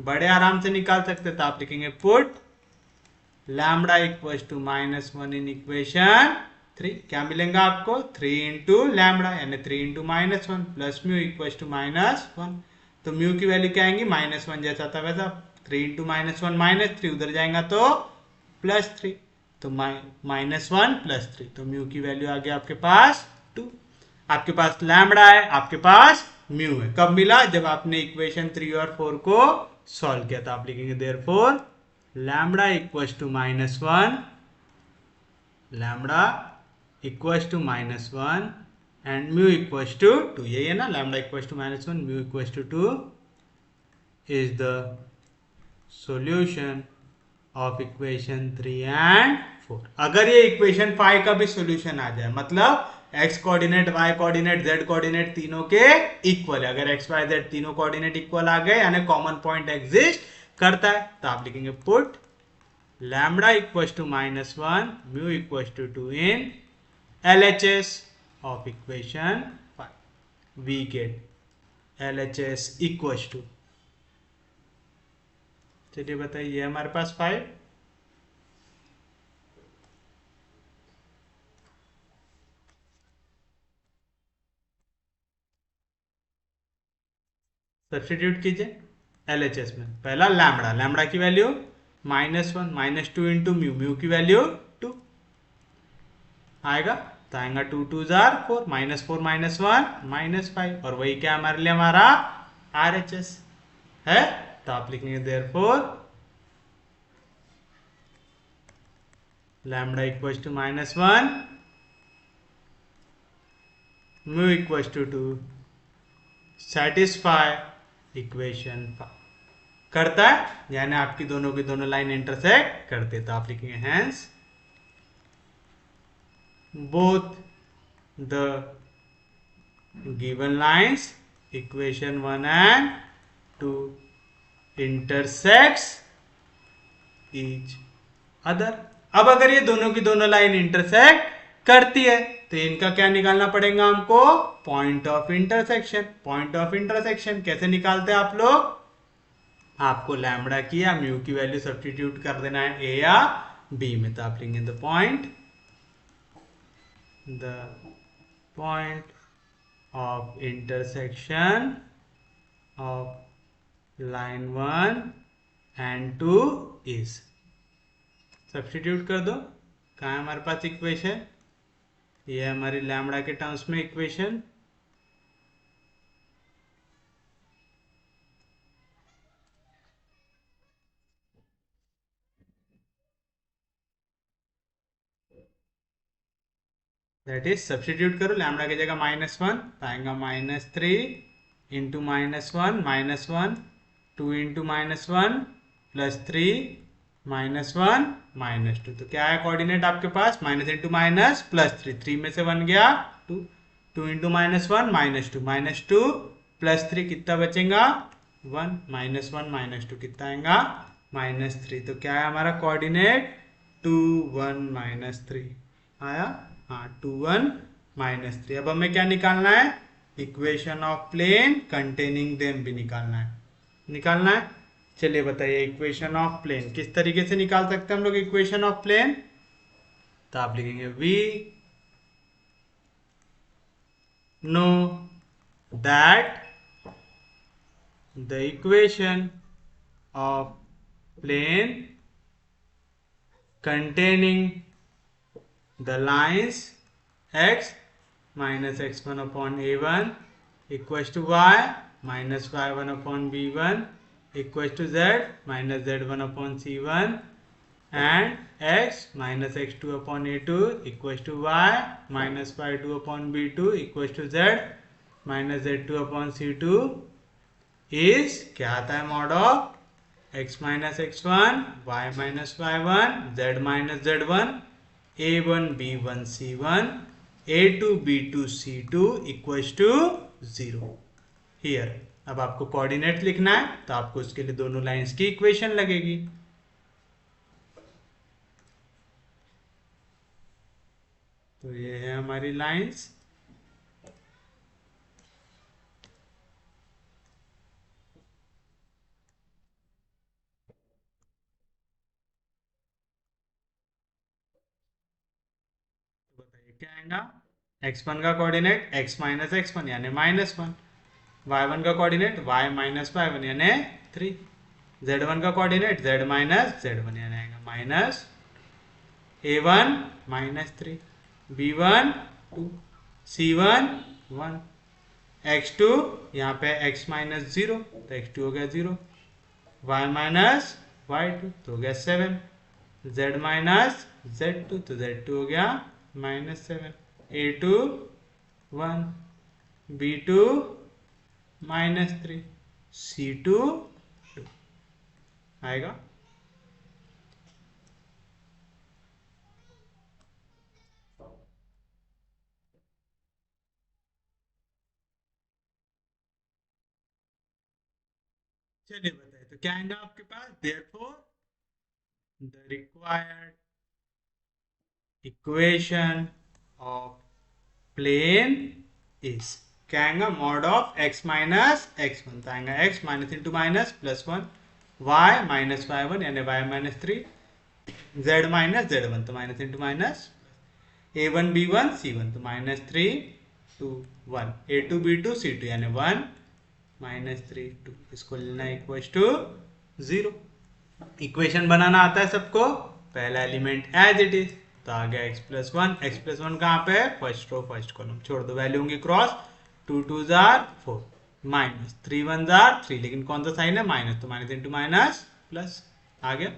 बड़े आराम से निकाल सकते। तो आप लिखेंगे put lambda equal to -1 in equation 3। क्या मिलेगा आपको, 3 इंटू लैम्बडा यानी 3 into -1 plus mu equal to -1। तो म्यू की वैल्यू क्या आएंगी, -1 जैसा था वैसा, 3 इंटू -1 -3, उधर जाएगा तो +3, तो -1 +3, तो म्यू की वैल्यू आ गई आपके पास 2। आपके पास लैम्बडा है, आपके पास म्यू है। कब मिला, जब आपने इक्वेशन 3 और 4 को सॉल्व किया। तो आप लिखेंगे therefore lambda equal to -1, lambda equal to -1 and mu equal to 2। यही है ना, lambda equal to -1 mu equal to 2 is the solution of equation 3 and 4। अगर ये इक्वेशन 5 का भी सॉल्यूशन आ जाए, मतलब x coordinate, y coordinate, z coordinate तीनों के इक्वल है, अगर x y z तीनों कोऑर्डिनेट इक्वल आ गए यानी कॉमन पॉइंट एग्जिस्ट करता है, तो आप लिखेंगे put lambda equal to -1 mu equal to 2 in LHS of equation 5. We get LHS equal to, चलिए बताइए हमारे पास 5, सब्स्टिट्यूट कीजिए LHS में। पहला लैम्बडा, लैम्बडा की वैल्यू -1, -2 इंटू म्यू, म्यू की वैल्यू 2 आएगा, तो आएगा 2 2 जार 4, -4 -1 -5, और वही क्या हमारे लिए हमारा RHS है। तो आप लिखेंगे therefore lambda equal to -1 mu equal to 2 satisfy equation 5 करता है, यानी आपकी दोनों की दोनों लाइन इंटरसेक्ट करते। तो आप लिखेंगे hence both the given lines equation 1 and 2 intersects each other. अब अगर ये दोनों की दोनों लाइन इंटरसेक्ट करती है तो इनका क्या निकालना पड़ेगा हमको, point of intersection. Point of intersection कैसे निकालते हैं आप लोग, आपको लैम्बडा की या म्यू की वैल्यू सब्स्टिट्यूट कर देना है ए या बी में। तो आप लेंगे the point of intersection of line 1 and 2 is, substitute कर दो, कहाँ है हमारे पास इक्वेशन, ये है हमारी लैम्बडा के टर्म्स में इक्वेशन, दैट इज सब्स्टिट्यूट करो, लैम्बडा की जगह -1 आएगा -3 इंटू -1 -1 2 इंटू -1 +3 -1 -2। तो क्या है कोऑर्डिनेट आपके पास, माइनस इंटू माइनस +3, 3 में से 1 गया 2, 2 इंटू -1 -2 +3 कितना बचेगा 1, -1 -2 कितना आएगा -3। तो क्या है हमारा कोऑर्डिनेट 2 1 -3 आया, हाँ 2 1 -3। अब हमें क्या निकालना है, equation of plane containing them भी निकालना है। चलिए बताइए इक्वेशन ऑफ प्लेन किस तरीके से निकाल सकते हैं हम लोग इक्वेशन ऑफ प्लेन। तो आप लिखेंगे we know that the equation of plane containing the lines x minus x1 upon a1 equals to y minus y1 upon b1 equals to z minus z1 upon c1 and x minus x2 upon a2 equals to y minus y2 upon b2 equals to z minus z2 upon c2 is क्या आता है mod of x minus x1 y minus y1 z minus z1 a1 b1 c1 a2 b2 c2 equals to 0 here। अब आपको कोऑर्डिनेट लिखना है तो आपको उसके लिए दोनों लाइंस की इक्वेशन लगेगी। तो ये है हमारी लाइंस। तो बताइए क्या आएगा। x1 का कोऑर्डिनेट x माइनस x1 यानी -1, y1 का कोऑर्डिनेट y माइनस y1 यानी 3, z1 का कोऑर्डिनेट z माइनस z1 यानी आएगा -a1 -3, b1 2, c1 1, x2 यहाँ पे x माइनस 0 तो x2 हो गया 0, y माइनस y2 तो हो गया 7, z माइनस z2 तो z2 हो गया -7, a2 1, b2 -3, c2 2 आएगा। चलिए बताइए तो क्या आएगा आपके पास। Therefore the required equation of plane is, क्या आएगा, mod of x minus x1 तो आएगा x minus into minus +1, y minus y1 यानी y minus 3, z minus z1 तो minus into minus, a1 b1 c1 तो -3 2 1, a2 b2 c2 यानी 1 -3 2, इसको लेना इक्वल टू 0। इक्वेशन बनाना आता है सबको, पहला एलिमेंट एज इट इज तो आ गया x+1 कहाँ पे है, फर्स्ट रो फर्स्ट कॉलम, छोड़ दो वैल्यू होंगी क्रॉस, 2 2 जार 4 माइनस 3 1 जार 3, लेकिन कौन सा साइन है माइनस तो माइनस इंटू माइनस प्लस आ गया।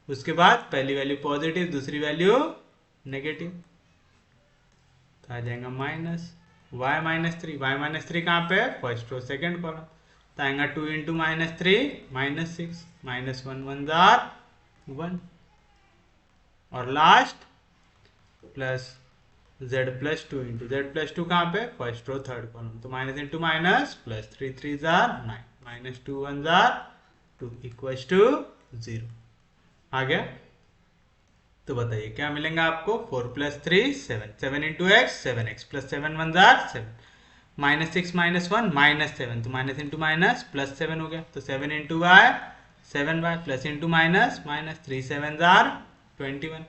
उसके बाद पहली वैल्यू पॉजिटिव दूसरी वैल्यू नेगेटिव तो आ जाएगा माइनस y माइनस थ्री कहाँ पे, फर्स्ट रो सेकेंड कॉलम तो आएगा 2 इंटू -3 -6, -1 1 जार 1 और last plus z+2 into z+2 कहाँ पे, फर्स्ट रो थर्ड कॉलम तो माइनस इंटू माइनस प्लस 3 3 जार 9, -2 1 जार 2 इक्वल टू 0 आ गया। तो बताइए क्या मिलेंगे आपको, 4 + 3 7, 7 into x 7x plus 7 1 jar 7, -6 -1 -7 तो माइनस इंटू माइनस प्लस 7 हो गया तो 7 into y 7y plus into minus -3 7 जार 21,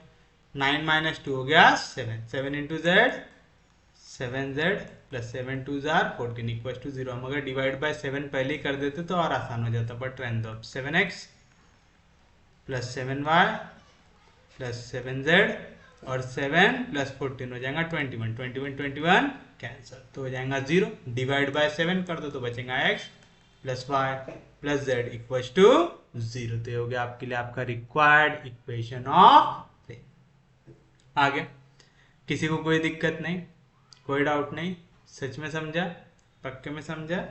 9 - 2 हो गया 7, 7 इंटू जेड 7z प्लस 7 2 जार 14 इक्वल टू 0। हम अगर डिवाइड बाय 7 पहले ही कर देते तो और आसान हो जाता, बट रहने दो। 7x plus 7y plus 7z और 7 प्लस 14 हो जाएगा 21, 21 21 कैंसिल तो हो जाएगा 0, डिवाइड बाय 7 कर दो तो बचेगा x plus y plus z equal to 0। तो ये हो गया आपके लिए आपका रिक्वायर्ड इक्वेशन ऑफ प्लेन। आ गया, किसी को कोई दिक्कत नहीं, कोई डाउट नहीं, सच में समझा, पक्के में समझा।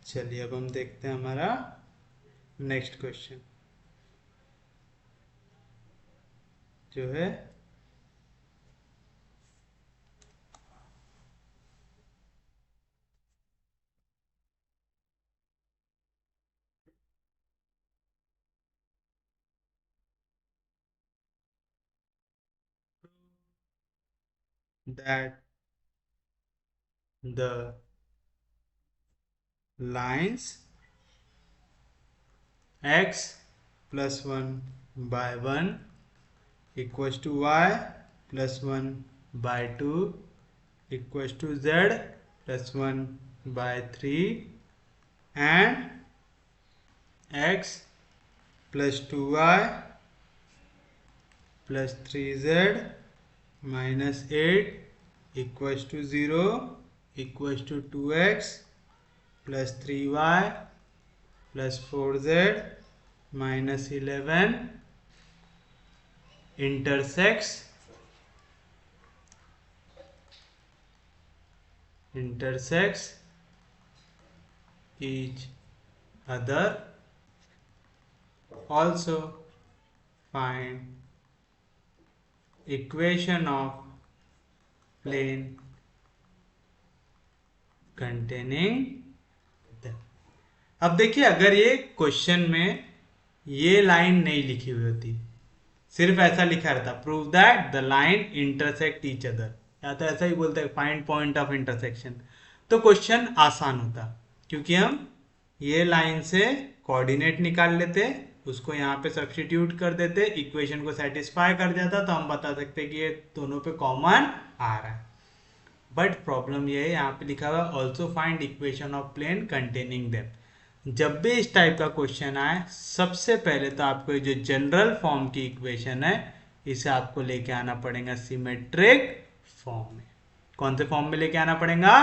चलिए अब हम देखते हैं हमारा नेक्स्ट क्वेश्चन जो है that the lines x plus 1 by 1 equals to y plus 1 by 2 equals to z plus 1 by 3 and x plus 2y plus 3z minus 8 equals to 0 equals to 2x plus 3y plus 4z minus 11 intersects each other. Also find equation of plane containing them. अब देखिए, अगर ये क्वेश्चन में ये लाइन नहीं लिखी हुई होती, सिर्फ ऐसा लिखा रहता prove that the line intersect each other, या तो ऐसा ही बोलते हैं फाइंड पॉइंट ऑफ इंटरसेक्शन। तो क्वेश्चन आसान होता क्योंकि हम ये लाइन से कोऑर्डिनेट निकाल लेते, उसको यहाँ पे सब्स्टिट्यूट कर देते, इक्वेशन को सेटिस्फाई कर जाता, तो हम बता सकते कि ये दोनों पे कॉमन आ रहा है। बट प्रॉब्लम ये है यहाँ पे लिखा हुआ also find equation of plane containing them. जब भी इस टाइप का क्वेश्चन आए सबसे पहले तो आपको जो जनरल फॉर्म की इक्वेशन है इसे आपको लेके आना पड़ेगा सिमेट्रिक फॉर्म में। कौन से फॉर्म में लेके आना पड़ेगा?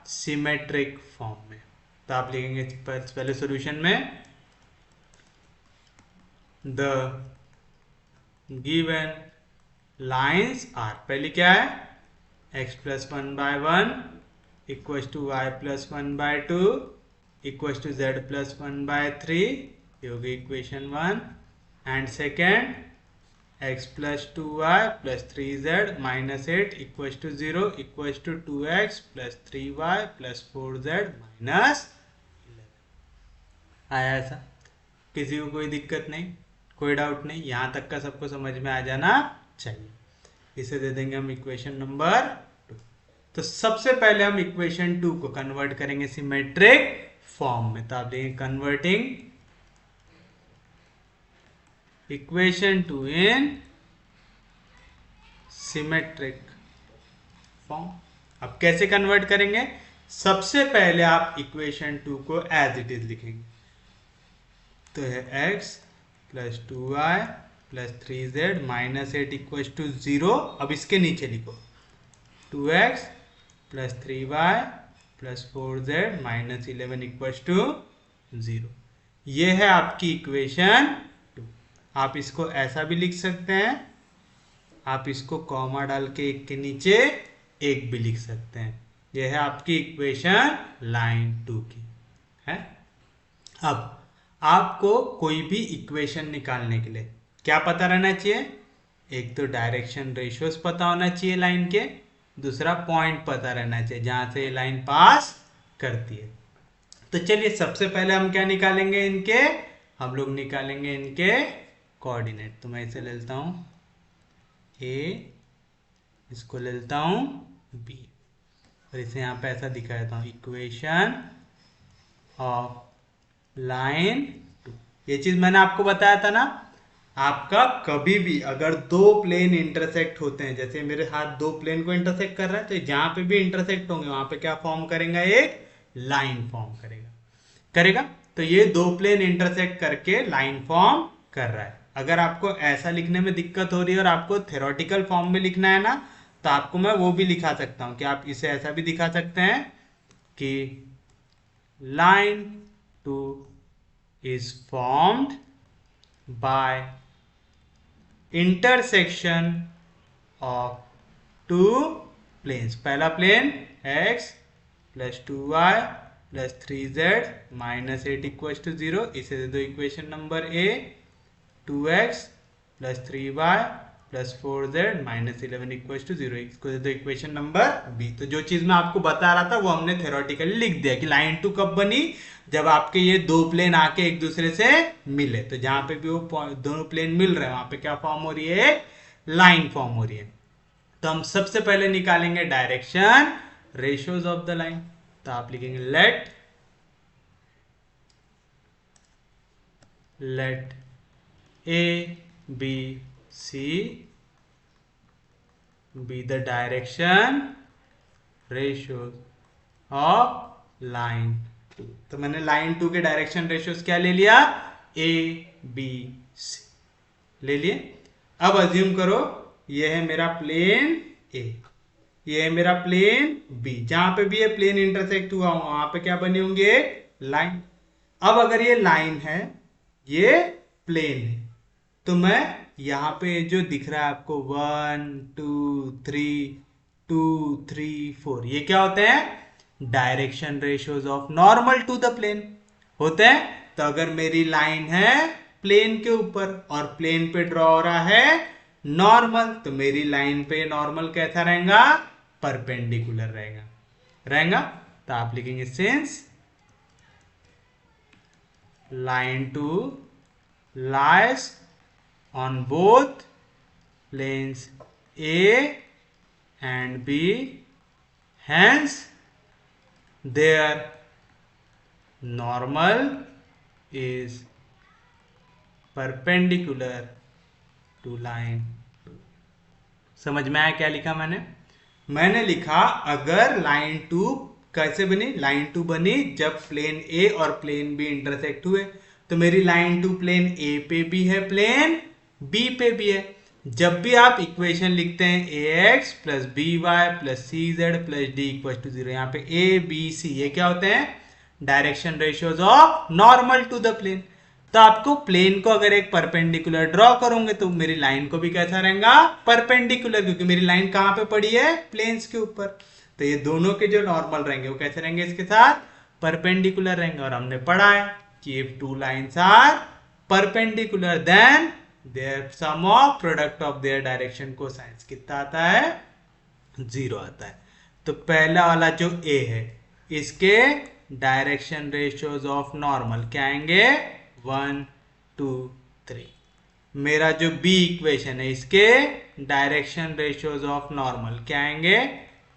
सिमेट्रिक फॉर्म में। तो आप लिखेंगे पहले सॉल्यूशन में द गिवन लाइंस आर, पहले क्या है x plus 1/1 equals to y plus 1/2 equals to z plus 1/3, ये होगी equation 1। And second x plus 2y plus 3z minus 8 equals to 0 equals to 2x plus 3y plus 4z minus 11। आया ऐसा? किसी को कोई दिक्कत नहीं, कोई डाउट नहीं? यहाँ तक का सबको समझ में आ जाना चाहिए। इसे दे देंगे हम इक्वेशन नंबर 2। तो सबसे पहले हम इक्वेशन 2 को कन्वर्ट करेंगे सिमेट्रिक फॉर्म में। तो आप देखेंगे कन्वर्टिंग इक्वेशन 2 इन सिमेट्रिक फॉर्म। अब कैसे कन्वर्ट करेंगे? सबसे पहले आप इक्वेशन 2 को एज इट इज लिखेंगे। तो है x plus 2y plus 3z minus 8 equal to 0। अब इसके नीचे लिखो 2x plus 3y plus 4z minus 11 equal to 0। ये है आपकी इक्वेशन 2। आप इसको ऐसा भी लिख सकते हैं, आप इसको कॉमा डाल के एक के नीचे एक भी लिख सकते हैं। यह है आपकी इक्वेशन लाइन 2 की है। अब आपको कोई भी इक्वेशन निकालने के लिए क्या पता रहना चाहिए? एक तो डायरेक्शन रेशियोज पता होना चाहिए लाइन के, दूसरा पॉइंट पता रहना चाहिए जहां से लाइन पास करती है। तो चलिए सबसे पहले हम क्या निकालेंगे? इनके हम लोग निकालेंगे इनके कोऑर्डिनेट। तो मैं इसे ले लेता हूं A, इसको ले लेता हूं B, और इसे यहाँ पे ऐसा दिखा देता हूँ इक्वेशन ऑफ लाइन 2। ये चीज मैंने आपको बताया था ना, आपका कभी भी अगर दो प्लेन इंटरसेक्ट होते हैं, जैसे मेरे हाथ दो प्लेन को इंटरसेक्ट कर रहा है, तो जहां पे भी इंटरसेक्ट होंगे वहां पे क्या फॉर्म करेगा? एक लाइन फॉर्म करेगा। तो ये दो प्लेन इंटरसेक्ट करके लाइन फॉर्म कर रहा है। अगर आपको ऐसा लिखने में दिक्कत हो रही है और आपको थ्योरेटिकल फॉर्म में लिखना है ना, तो आपको मैं वो भी लिखा सकता हूं कि आप इसे ऐसा भी दिखा सकते हैं कि line 2 is formed by intersection of two planes। पहला plane x plus 2y plus 3z minus 8 equal to 0, इसे दे दो equation number A। 2x plus 3y plus 4z minus 11 equal to 0, इसको दे दो इक्वेशन नंबर B। तो जो चीज मैं आपको बता रहा था वो हमने थ्योरेटिकली लिख दिया कि लाइन 2 कब बनी? जब आपके ये दो प्लेन आके एक दूसरे से मिले। तो जहां पे भी वो दोनों प्लेन मिल रहे हैं वहां पे क्या फॉर्म हो रही है? लाइन फॉर्म हो रही है। तो हम सबसे पहले निकालेंगे direction ratios of the line. तो आप लिखेंगे late A B C be the direction ratios of line 2। तो मैंने लाइन 2 के डायरेक्शन रेशियोज क्या ले लिया? A B C ले लिए। अब अज्यूम करो ये है मेरा प्लेन A, ये है मेरा प्लेन B। जहां पे भी ये प्लेन इंटरसेक्ट हुआ वहां पे क्या बने होंगे? लाइन। अब अगर ये लाइन है, ये प्लेन है, तो मैं यहां पे जो दिख रहा है आपको 1 2 3 2 3 4, ये क्या होते हैं? Direction ratios of normal to the plane होते हैं। तो अगर मेरी लाइन है प्लेन के ऊपर और प्लेन पे ड्रॉ हो रहा है नॉर्मल, तो मेरी लाइन पे नॉर्मल कैसा रहेगा? परपेंडिकुलर रहेगा। तो आप लिखेंगे since line 2 lies on both planes A and B, hence their normal is perpendicular to line। समझ में आया क्या लिखा मैंने लिखा अगर लाइन टू कैसे बनी, लाइन टू बनी जब प्लेन ए और प्लेन बी इंटरसेक्ट हुए। तो मेरी लाइन टू प्लेन ए पे भी है, प्लेन बी पे भी है। जब भी आप इक्वेशन लिखते हैं A X plus B Y plus C Z plus D equal to 0, यहाँ पे ए बी सी ये क्या होते हैं, direction ratios of normal to the plane. तो आपको प्लेन को अगर एक परपेंडिकुलर ड्रॉ करोगे तो मेरी लाइन को भी कैसा रहेगा, परपेंडिकुलर, क्योंकि मेरी लाइन कहां पे पड़ी है, प्लेन्स के ऊपर। तो ये दोनों के जो नॉर्मल रहेंगे वो कैसे रहेंगे, इसके साथ परपेंडिकुलर रहेंगे। और हमने पढ़ा है कि if two lines are perpendicular then their sum of product of their direction cosines कितना आता है, 0 आता है। तो पहला वाला जो ए है इसके डायरेक्शन रेशियोज ऑफ नॉर्मल क्या आएंगे, 1 2 3। मेरा जो बी इक्वेशन है इसके डायरेक्शन रेशियोज ऑफ नॉर्मल क्या आएंगे,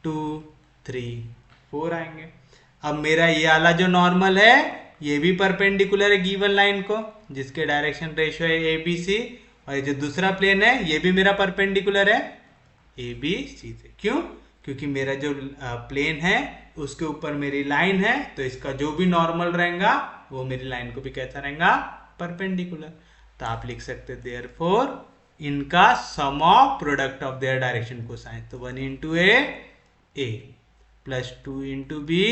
2 3 4 आएंगे। अब मेरा ये वाला जो नॉर्मल है ये भी परपेंडिकुलर है गिवन लाइन को, जिसके डायरेक्शन रेशियो है ए बी सी। और ये जो दूसरा प्लेन है ये भी मेरा परपेंडिकुलर है ए बी सी से। क्यों, क्योंकि मेरा जो प्लेन है उसके ऊपर मेरी लाइन है, तो इसका जो भी नॉर्मल रहेगा वो मेरी लाइन को भी कैसा रहेगा, परपेंडिकुलर। तो आप लिख सकते हैं देयरफॉर इनका sum of product of their direction cosine. तो 1 into A plus 2 into B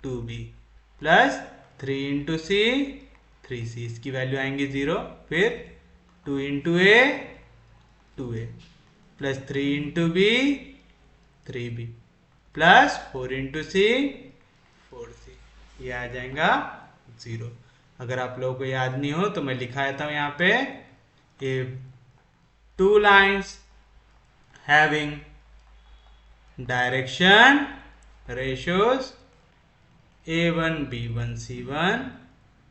2b plus 3 into C 3c, इसकी वैल्यू आएंगी 0। फिर 2 into A 2a plus 3 into B 3b plus 4 into C 4c, ये आ जाएगा 0। अगर आप लोगों को याद नहीं हो तो मैं लिखा देता हूं यहाँ पे, if two lines having direction ratios a1 b1 c1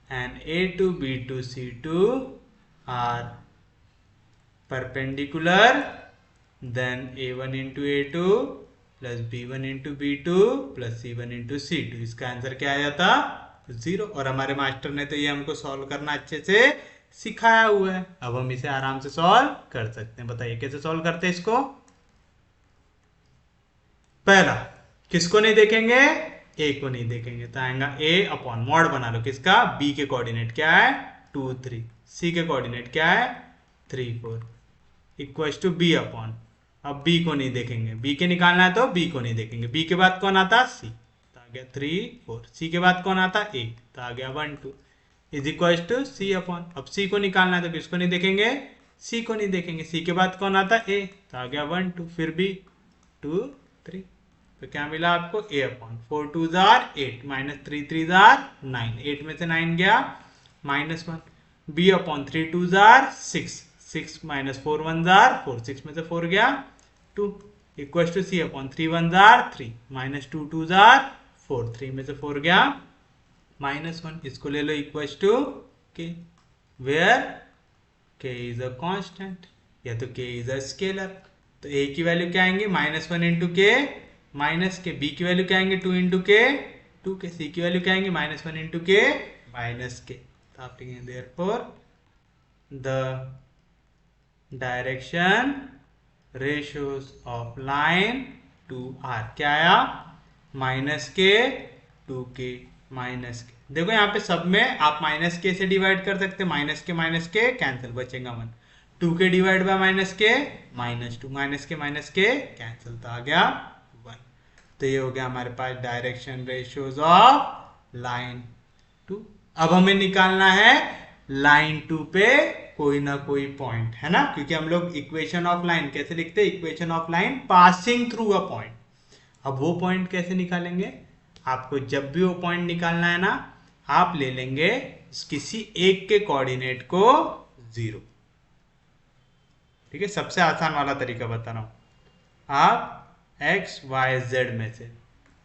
and a2 b2 c2 are perpendicular, then a1 into a2 plus b1 into b2 plus c1 into c2, इसका आंसर क्या आ जाता, 0। और हमारे मास्टर ने तो ये हमको सॉल्व करना अच्छे से सिखाया हुआ है, अब हम इसे आराम से सॉल्व कर सकते हैं। बताइए कैसे सॉल्व करते हैं इसको। पहला किसको नहीं देखेंगे, ए को नहीं देखेंगे, तो आएगा ए अपॉन मॉड बना लो किसका, बी के कोऑर्डिनेट क्या है 2 3, सी के कोऑर्डिनेट क्या है 3 4 इक्वल्स टू बी अपॉन, अब बी को नहीं देखेंगे, बी के निकालना है तो बी को नहीं देखेंगे। बी के बाद कौन आता, सी, तो आ गया 3 4। सी के बाद कौन आता, 8, तो आ गया 1 2 is equals to C upon. अब सी को निकालना है तो किसको नहीं देखेंगे, सी को नहीं देखेंगे। सी के बाद कौन आता, ए, तो आ गया 1 2, फिर बी 2 3, तो क्या मिला आपको, ए अपॉन 4 2 जार 8 माइनस 3 3 जार 9, 8 में से 9 गया -1, बी अपॉन 3 2 जार 6 6 माइनस 4 1 जार 4, 6 में से 4 गया 2 इक्वल टू सी अपॉन 3 1 जार 3 माइनस 2 2 जार 4, 3 में से 4 गया -1, इसको ले लो equal to k, where k is a constant या तो के इज अ स्केलर। तो ए की वैल्यू क्या आएंगे, -1 इंटू के माइनस के, बी की वैल्यू क्या आएंगे 2 इंटू के 2 के, सी की वैल्यू क्या आएंगे -1 इंटू के माइनस के। तो आप लिखेंगे therefore the direction ratios of line two are क्या आया, माइनस के 2 के माइनस के। देखो यहाँ पे सब में आप माइनस के से डिवाइड कर सकते हैं, माइनस के कैंसिल, बचेगा 1, 2 के डिवाइड बाय माइनस के -2, माइनस के कैंसिल, तो आ गया 1। तो ये हो गया हमारे पास direction ratios of line two. अब हमें निकालना है लाइन टू पे कोई ना कोई पॉइंट, है ना, क्योंकि हम लोग इक्वेशन ऑफ लाइन कैसे लिखते हैं, equation of line passing through a point. अब वो पॉइंट कैसे निकालेंगे, आपको जब भी वो पॉइंट निकालना है ना, आप ले लेंगे किसी एक के कोऑर्डिनेट को 0। ठीक है, सबसे आसान वाला तरीका बता रहा हूं, आप x y z में से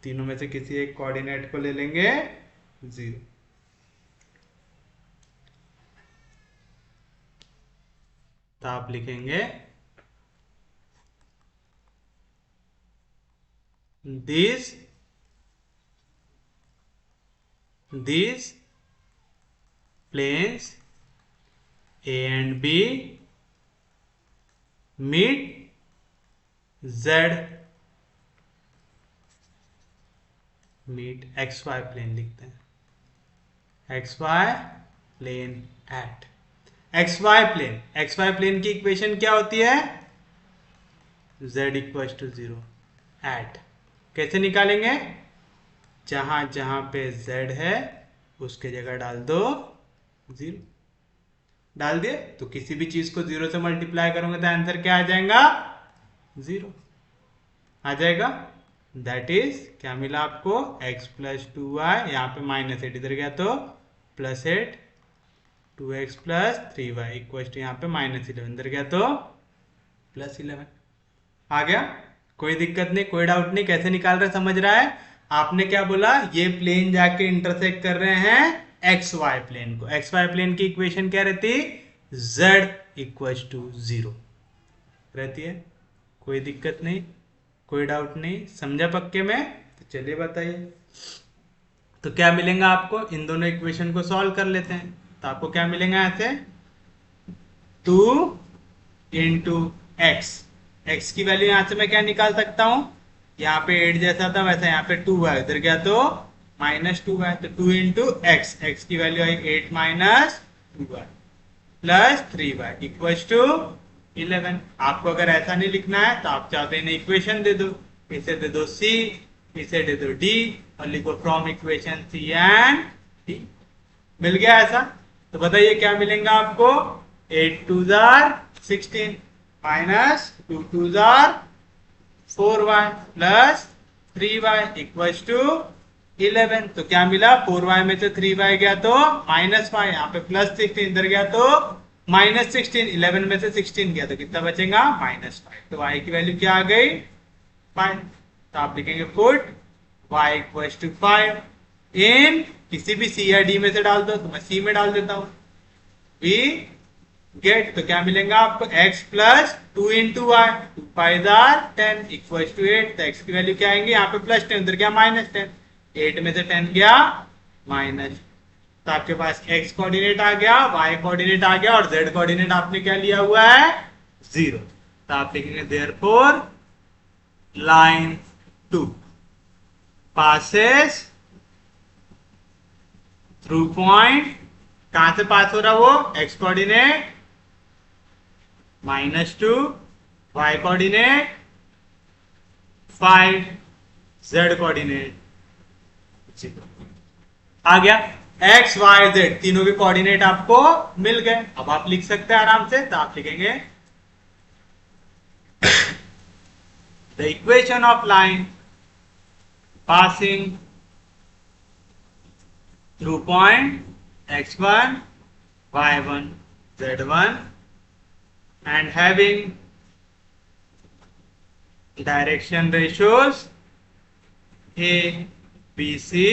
तीनों में से किसी एक कोऑर्डिनेट को ले लेंगे 0। तो आप लिखेंगे these planes A and B meet Z meet XY plane लिखते हैं, XY plane at XY plane की इक्वेशन क्या होती है? Z इक्वल टू 0 एट, कैसे निकालेंगे? जहां जहां पे Z है उसके जगह डाल दो 0, डाल दिए तो किसी भी चीज को 0 से मल्टीप्लाई करोगे तो आंसर क्या आ जाएगा? 0 आ जाएगा। दैट इज क्या मिला आपको? x प्लस 2y, यहाँ पे -8 इधर गया तो +8, 2x plus 3y equal to यहाँ पे -11 इधर गया तो +11 आ गया। कोई दिक्कत नहीं, कोई डाउट नहीं, कैसे निकाल रहे समझ रहा है? आपने क्या बोला? ये प्लेन जाके इंटरसेक्ट कर रहे हैं XY प्लेन को। XY प्लेन की इक्वेशन क्या रहती? Z इक्वल टू 0 रहती है। कोई दिक्कत नहीं, कोई डाउट नहीं, समझा पक्के में? तो चलिए बताइए, तो क्या मिलेगा आपको? इन दोनों इक्वेशन को सॉल्व कर लेते हैं। तो आपको क्या मिलेगा ऐसे? 2 इंटू x की वैल्यू यहां से मैं क्या निकाल सकता हूं? यहाँ पे 8 जैसा था वैसा यहाँ पे 2 है, इधर गया तो -2 है, तो 2 इंटू x की वैल्यू आई 8 minus 2y plus 3y equal to 11। आपको अगर ऐसा नहीं लिखना है तो आप चाहते हैं इक्वेशन दे दो, इसे दे दो c, इसे दे दो d और लिखो from equation c and d। मिल गया ऐसा? तो बताइए क्या मिलेगा आपको? 8 2 16 minus 2 2 4y plus 3y equal to 11। तो क्या मिला? 4y में से 3y गया तो -5, यहाँ पे +16 इधर गया तो -16, 11 में से 16 गया तो कितना बचेगा? -5। तो y की वैल्यू क्या आ गई? 5। तो आप लिखेंगे पुट y इक्वल टू 5 इन किसी भी c या d में से डाल दो, तो मैं c में डाल देता हूं। वी गेट, तो क्या मिलेगा आपको? x plus 2 into y, 2 5 10 equal to 8। तो x की वैल्यू क्या आएंगे? यहाँ पे +10 उधर गया -10, 8 में से 10 गया माइनस, तो आपके पास x कोऑर्डिनेट आ गया, y कोऑर्डिनेट आ गया और z कोऑर्डिनेट आपने क्या लिया हुआ है? 0। तो आप लिखेंगे therefore line 2 passes through point, कहां से पास हो रहा वो? x coordinate -2, y coordinate 5, z coordinate 0। आ गया? x y z तीनों के कोऑर्डिनेट आपको मिल गए। अब आप लिख सकते हैं आराम से। तो आप लिखेंगे the equation of line passing through point x1 y1 z1 and having direction ratios a b c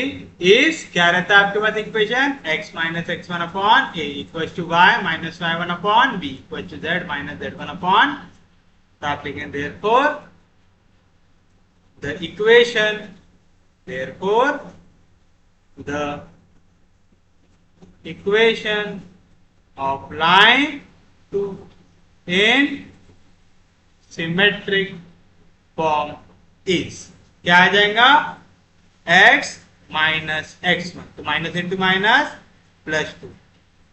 is क्या रहता है आपके पास equation? x minus x1 upon a equal to y minus y1 upon b equal to z minus z1 upon. तो आप लिखेंगे therefore the equation, therefore the equation of line 2 in symmetric form is क्या आ जाएगा? x माइनस x1, तो minus into minus +2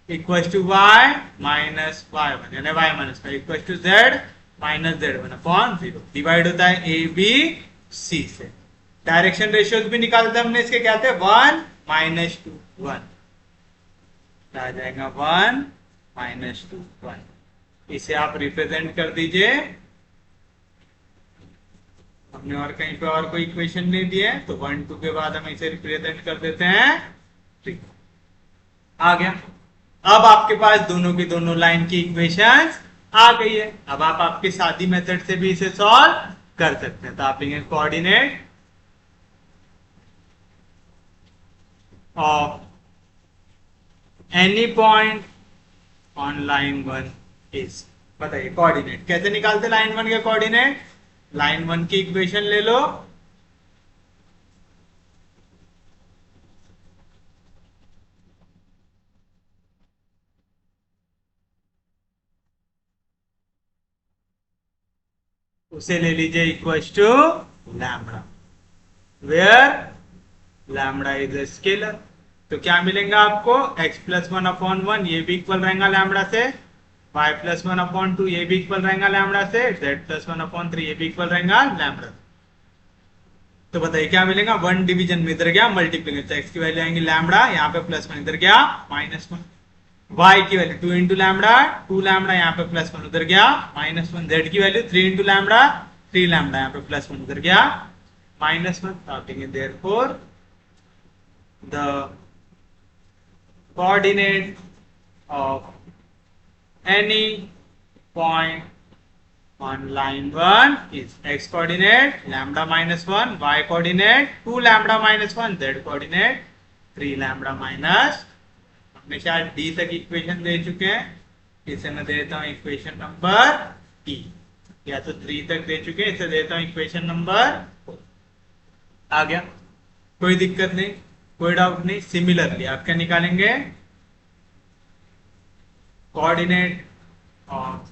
equal to y minus y1 यानी y minus 5 equal to z minus z1 upon 0। Divide होता है a b c से। डायरेक्शन रेशियोज भी निकालते हैं हमने, इसके क्या थे? 1 -2 1 आ जाएगा 1 -2 1। इसे आप रिप्रेजेंट कर दीजिए। हमने और कहीं पे और कोई इक्वेशन नहीं दिए, तो 1 2 के बाद हम इसे रिप्रेजेंट कर देते हैं 3। आ गया? अब आपके पास दोनों की दोनों लाइन की इक्वेशंस आ गई है। अब आप आपके सादी मेथड से भी इसे सॉल्व कर सकते हैं। तो आप लिखेंगे coordinate of any point on line 1 is. बताइए कोऑर्डिनेट कैसे निकालते? लाइन 1 के कोऑर्डिनेट, लाइन 1 की इक्वेशन ले लो, उसे ले लीजिए equals to lambda, where lambda is a scalar. तो क्या मिलेगा आपको, x प्लस 1/1 ये भी इक्वल रहेगा लैम्बडा से, y प्लस 1/2 ये भी इक्वल रहेगा लैम्बडा से, z प्लस 1/3 ये भी इक्वल रहेगा लैम्बडा। तो बताइए क्या मिलेगा, वन डिवीजन में इधर गया मल्टीप्लीकेशन, x की वैल्यू आएंगी लैम्बडा, यहाँ पे +1 इधर गया -1, y की वैल्यू 2 इंटू लैम्बडा, 2 लैम्बडा यहाँ पे +1 उधर गया -1, z की वैल्यू 3 इंटू लैम्बडा, 3 लैम्बडा यहाँ पे +1 उधर गया -1। Therefore the coordinate of any point on line 1 is x coordinate lambda -1, y coordinate 2 lambda -1, z coordinate 3 lambda minus। हमने शायद डी तक इक्वेशन दे चुके हैं, इसे मैं देता हूं इक्वेशन नंबर ई, या तो 3 तक दे चुके हैं, इसे देता हूं इक्वेशन नंबर 4। आ गया, कोई दिक्कत नहीं, कोई डाउट नहीं। सिमिलरली आप क्या निकालेंगे, coordinate of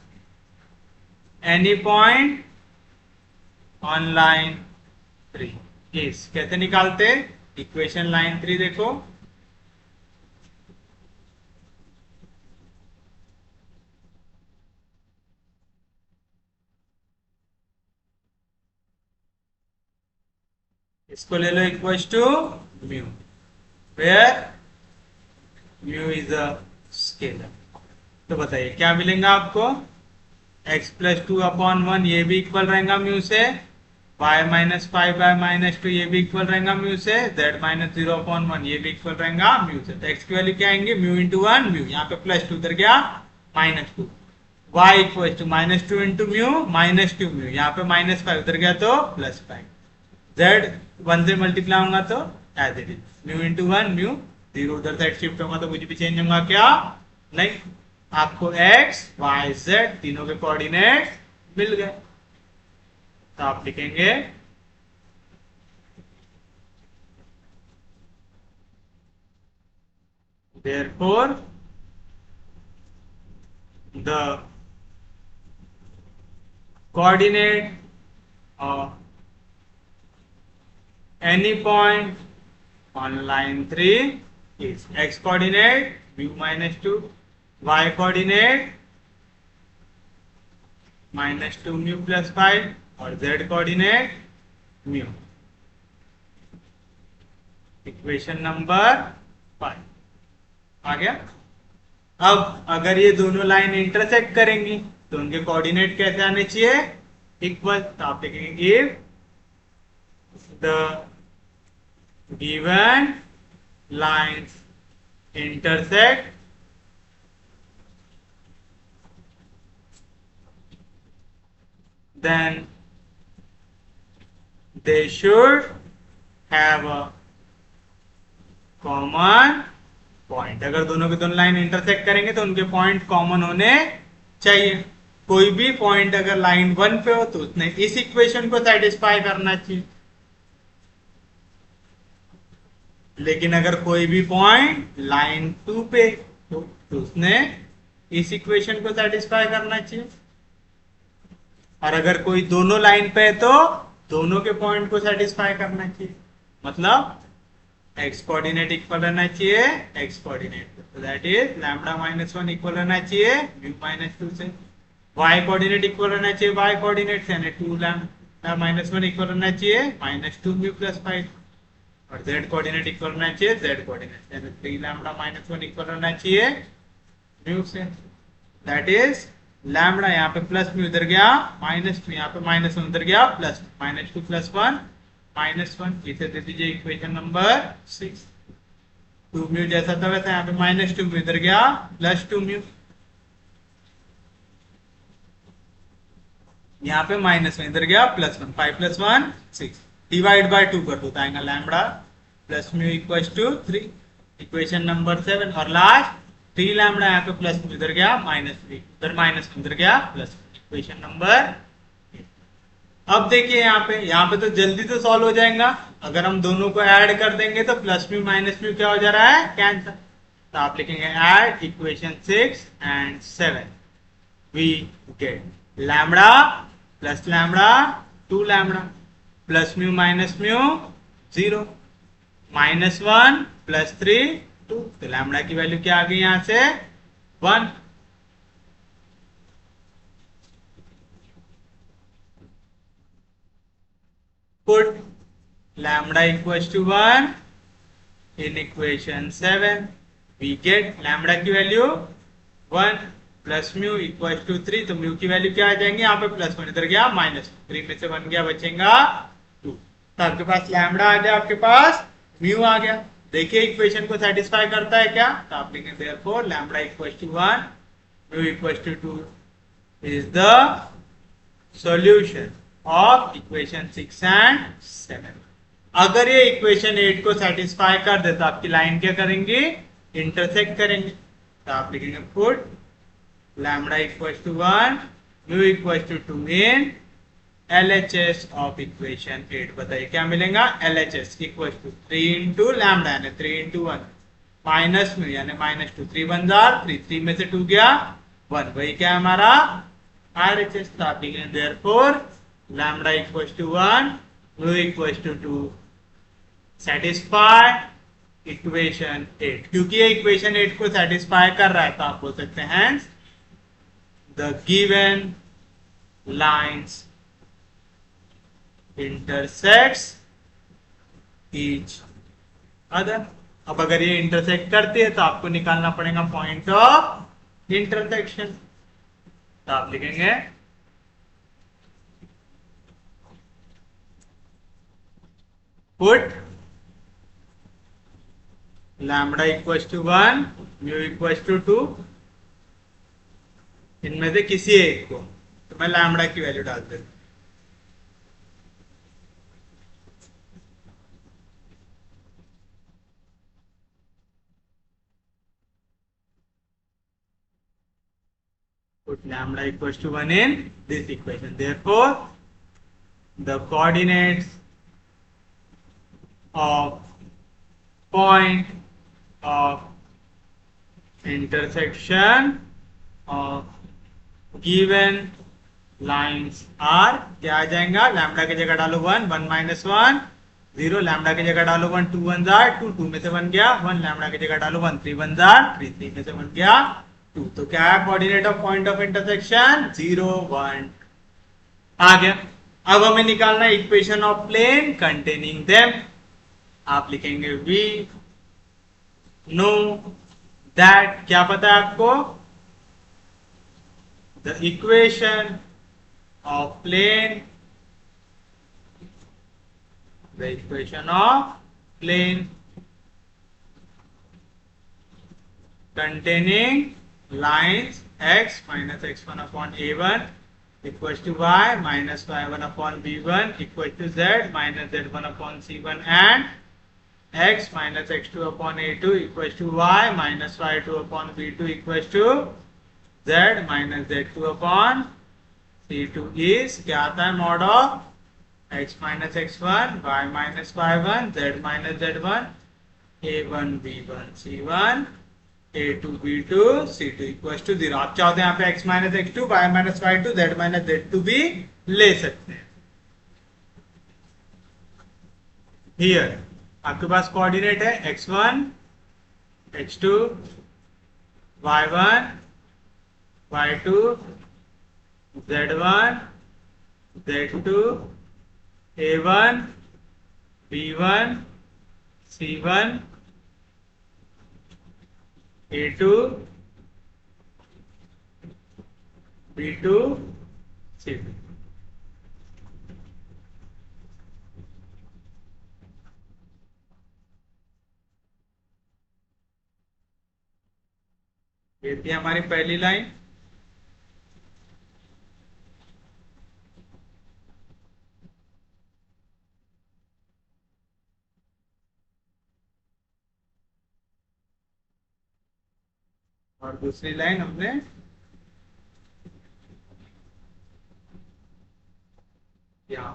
any point on line 3 is, कैसे निकालते, इक्वेशन लाइन 3 देखो, इसको ले लो equals to mu, where mu is a scalar. तो बताइए क्या मिलेगा आपको, x प्लस 2/1 ये भी इक्वल रहेगा म्यू से, y माइनस 5/-2 ये भी इक्वल रहेगा म्यू से, z माइनस 0/1 ये भी इक्वल रहेगा म्यू से। तो x की वैल्यू क्या आएंगे, म्यू इंटू 1 म्यू, यहाँ पे +2 उधर गया -2, y equal to -2 into mu -2 mu, यहाँ पे -5 उधर गया तो +5, z 1 से मल्टीप्लाई होगा तो as it is mu into 1 mu, 0 उधर साइड शिफ्ट होगा तो कुछ भी चेंज होगा क्या, नहीं। आपको x y z तीनों के कोऑर्डिनेट मिल गए, तो आप लिखेंगे therefore the coordinate of any point on line 3 is x coordinate mu -2, y coordinate -2 mu plus 5 और z coordinate mu। Equation number 5 आ गया। अब अगर ये दोनों लाइन इंटरसेक्ट करेंगी तो उनके कोऑर्डिनेट कैसे आने चाहिए, इक्वल। तो आप लिखेंगे if the given lines intersect then they should have a common point। अगर दोनों के दोनों लाइन इंटरसेक्ट करेंगे तो उनके पॉइंट कॉमन होने चाहिए। कोई भी पॉइंट अगर लाइन 1 पे हो तो उसने इस इक्वेशन को सेटिस्फाई करना चाहिए, लेकिन अगर कोई भी पॉइंट लाइन 2 पे तो उसने इस इक्वेशन को सेटिस्फाई करना चाहिए। और अगर कोई दोनों लाइन पे है तो दोनों के पॉइंट को सेटिस्फाई करना चाहिए, मतलब x कोऑर्डिनेट इक्वल रहना चाहिए x कोऑर्डिनेट, तो दैट इज लैम्बडा -1 इक्वल रहना चाहिए म्यू -2 से, y कोऑर्डिनेट इक्वल रहना चाहिए y कोऑर्डिनेट से, यानी 2 लैम्बडा -1 इक्वल रहना चाहिए -2 म्यू प्लस 5, और z कोऑर्डिनेट इक्वल रहना चाहिए z कोऑर्डिनेट से, यानी 3 लैम्बडा -1 इक्वल रहना चाहिए म्यू से। दैट इज लैम्बडा यहाँ पे प्लस म्यू उधर गया -2, यहाँ पे -1 उधर गया प्लस, -2 प्लस 1 -1, इसे दे दीजिए इक्वेशन नंबर 6। 2 म्यू जैसा था वैसा यहाँ पे -2 म्यू इधर गया +2 म्यू, यहाँ पे -1 इधर गया +1, 5 + 1 6, डिवाइड बाय 2 कर दो तो आएगा lambda plus mu equal to 3, equation number 7। और लास्ट 3 लैम्बडा यहाँ पे प्लस म्यू इधर गया -3, उधर -1 इधर गया प्लस, इक्वेशन नंबर। अब देखिए यहाँ पे तो जल्दी तो सॉल्व हो जाएगा। अगर हम दोनों को ऐड कर देंगे तो प्लस म्यू माइनस म्यू क्या हो जा रहा है, कैंसल। तो आप लिखेंगे add equation 6 and 7 we get lambda plus lambda 2 lambda plus mu minus mu 0 -1 plus 3 2 तो लैम्बडा की वैल्यू क्या आ गई यहां से 1 put lambda equals to 1 in equation 7 we get lambda की value 1 plus mu equal to 3 तो म्यू की वैल्यू क्या आ जाएंगे यहाँ पे +1 इधर गया -3 में से 1 गया बचेगा 2 तो आपके पास लैम्बडा आ गया आपके पास म्यू आ गया देखिए इक्वेशन को सेटिस्फाई करता है क्या तो आप लिखेंगे therefore lambda equal to 1 mu equal to 2 is the solution of equation 6 and 7 अगर ये इक्वेशन 8 को सेटिस्फाई कर दे तो आपकी लाइन क्या करेंगे इंटरसेक्ट करेंगे तो आप लिखेंगे put lambda equal to 1 mu equal to 2 in LHS of equation 8 बताइए क्या मिलेगा LHS equal to 3 into lambda यानी 3 इंटू 1 माइनस म्यू यानी -2 3 1 जार 3 में से 2 गया 1 वही क्या है हमारा RHS तो आप लिखेंगे therefore lambda equal to 1 mu equal to 2 satisfy equation 8 क्योंकि ये इक्वेशन 8 को सेटिस्फाई कर रहा है तो आप बोल सकते हैं the given lines intersects each other अब अगर ये इंटरसेक्ट करती है तो आपको निकालना पड़ेगा पॉइंट ऑफ इंटरसेक्शन तो आप लिखेंगे put lambda equal to 1 mu equal to 2 इनमें से किसी एक को तो मैं लैम्बडा की वैल्यू डाल देता हूं put lambda equals to 1 in this equation therefore the coordinates of point of intersection of given lines are क्या आ जाएगा लैम्बडा की जगह डालो 1 1 माइनस 1 0 लैम्बडा की जगह डालो 1 2 1 जार 2 2 में से 1 गया 1 लैम्बडा की जगह डालो 1 3 1 जार 3 3 में से 1 गया 2 तो क्या है coordinate of point of intersection 0 1 आ गया अब हमें निकालना है equation of plane containing them आप लिखेंगे वी नो दैट क्या पता है आपको the equation of plane the equation of plane containing lines x minus x1 upon a1 equals to y minus y1 upon b1 equals to z minus z1 upon c1 and x minus x2 upon a2 equals to y minus y2 upon b2 equals to z minus z2 upon C2 is क्या आता है mod of x minus x1 y minus y1 z minus z1 a1 b1 c1 a2 b2 c2 equal to 0 आप चाहते हैं यहाँ पे x minus x2 y minus y2 z minus z2 भी ले सकते हैं हियर आपके पास कोऑर्डिनेट है x1 x2 y1 y2 Z1 Z2 A1 B1 C1 A2 B2 C2 ये थी हमारी पहली लाइन और दूसरी लाइन हमने यहाँ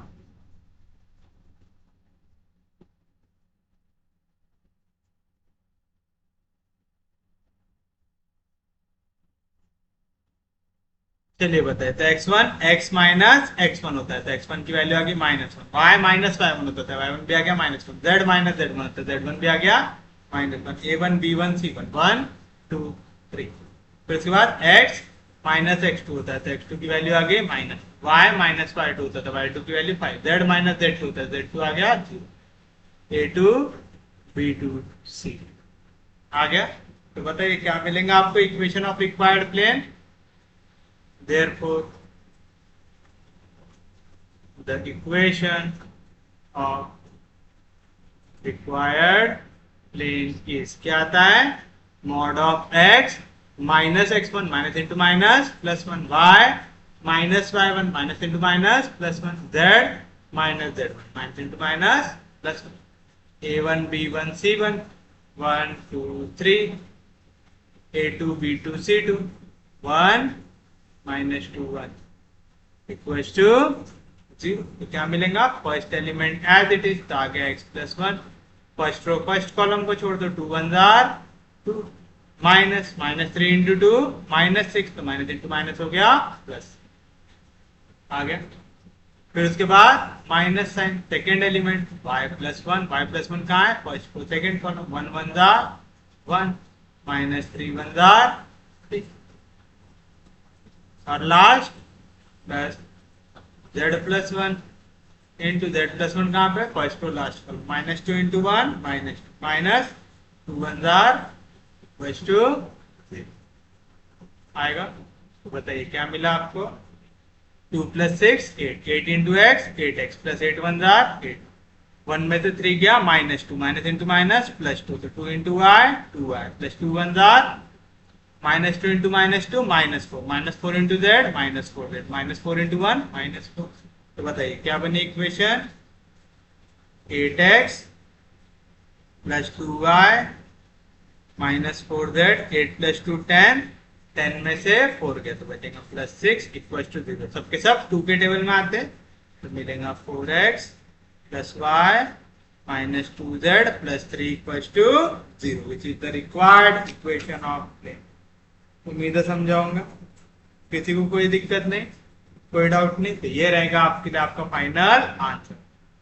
चलिए बताए, तो x1 x माइनस x1 होता है, तो x1 की वैल्यू आ गई -1, y माइनस y1 होता है, y1 भी आ गया -1, z माइनस z1 होता है, z1 भी आ गया -1, a1 b1 c1 1 2 3, फिर उसके बाद x माइनस x2 होता है, तो x2 की वैल्यू आ गई माइनस, y माइनस y2 होता है, तो y2 की वैल्यू 5, z माइनस z2 होता है, z2 आ गया 0, a2 b2 c आ गया। तो बताइए क्या मिलेंगे आपको equation of required plane. Therefore, the equation of required plane is क्या आता है, mod of x minus x1 minus into minus plus 1 y minus y1 minus into minus plus 1 z minus z1 minus into minus plus 1 a1 b1 c1 1 2 3 a2 b2 c2 1 -2 1 equals to 0। तो क्या मिलेगा, first element as it is, तो आ गया x plus 1, first row first column को छोड़ दो, 2 1 जार 2 माइनस -3 इंटू 2 -6, तो माइनस इंटू माइनस हो गया प्लस आ गया। फिर उसके बाद minus sign, second element y plus 1 कहाँ है, फर्स्ट को सेकेंड कॉलम, 1 1 जार 1 -3 1 जार 3, और last plus z plus 1 into z plus 1 कहाँ पे, first to last column, -2 into 1 minus 2 1 जार प्लस 2 आएगा। तो बताइए क्या मिला आपको, 2 plus 6 8, 8 into x 8x plus 8 1 जार 8, 1 में से 3 गया -2 माइनस इंटू माइनस प्लस 2, तो 2 इंटू y 2y प्लस 2 1 जार -2 into -2 -4 -4 into z -4 z -4 into 1 -4। तो बताइए क्या बनी equation, 8x plus 2y -4 z 8 plus 2 10, 10 में से 4 गया तो बचेगा +6 इक्वल टू 0, सबके सब 2 के टेबल में आते हैं, तो मिलेगा 4x plus y -2z plus 3 equal to 0 which is the required equation of plane. उम्मीद है समझाऊंगा, किसी को कोई दिक्कत नहीं, कोई डाउट नहीं, तो ये रहेगा आपके लिए आपका फाइनल आंसर।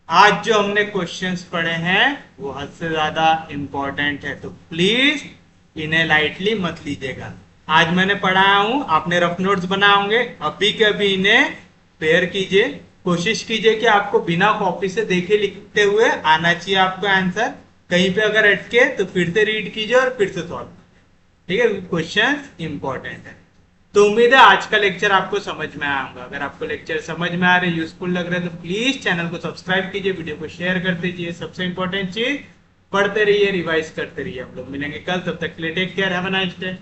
आज जो हमने क्वेश्चंस पढ़े हैं वो हद से ज्यादा इंपॉर्टेंट है, तो प्लीज इन्हें लाइटली मत लीजिएगा। आज मैंने पढ़ाया हूं, आपने रफ नोट्स बनाए होंगे, अभी के अभी इन्हें पेयर कीजिए, कोशिश कीजिए कि आपको बिना कॉपी से देखे लिखते हुए आना चाहिए आपको आंसर, कहीं पे अगर अटके तो फिर से रीड कीजिए और फिर से सॉल्व, ठीक है, क्वेश्चन इंपॉर्टेंट है। तो उम्मीद है आज का लेक्चर आपको समझ में आया होगा। अगर आपको लेक्चर समझ में आ रहे, यूजफुल लग रहा है, तो प्लीज चैनल को सब्सक्राइब कीजिए, वीडियो को शेयर कर दीजिए, सबसे इंपॉर्टेंट चीज पढ़ते रहिए, रिवाइज करते रहिए। हम लोग मिलेंगे कल, तब तक के लिए take care, have a nice day.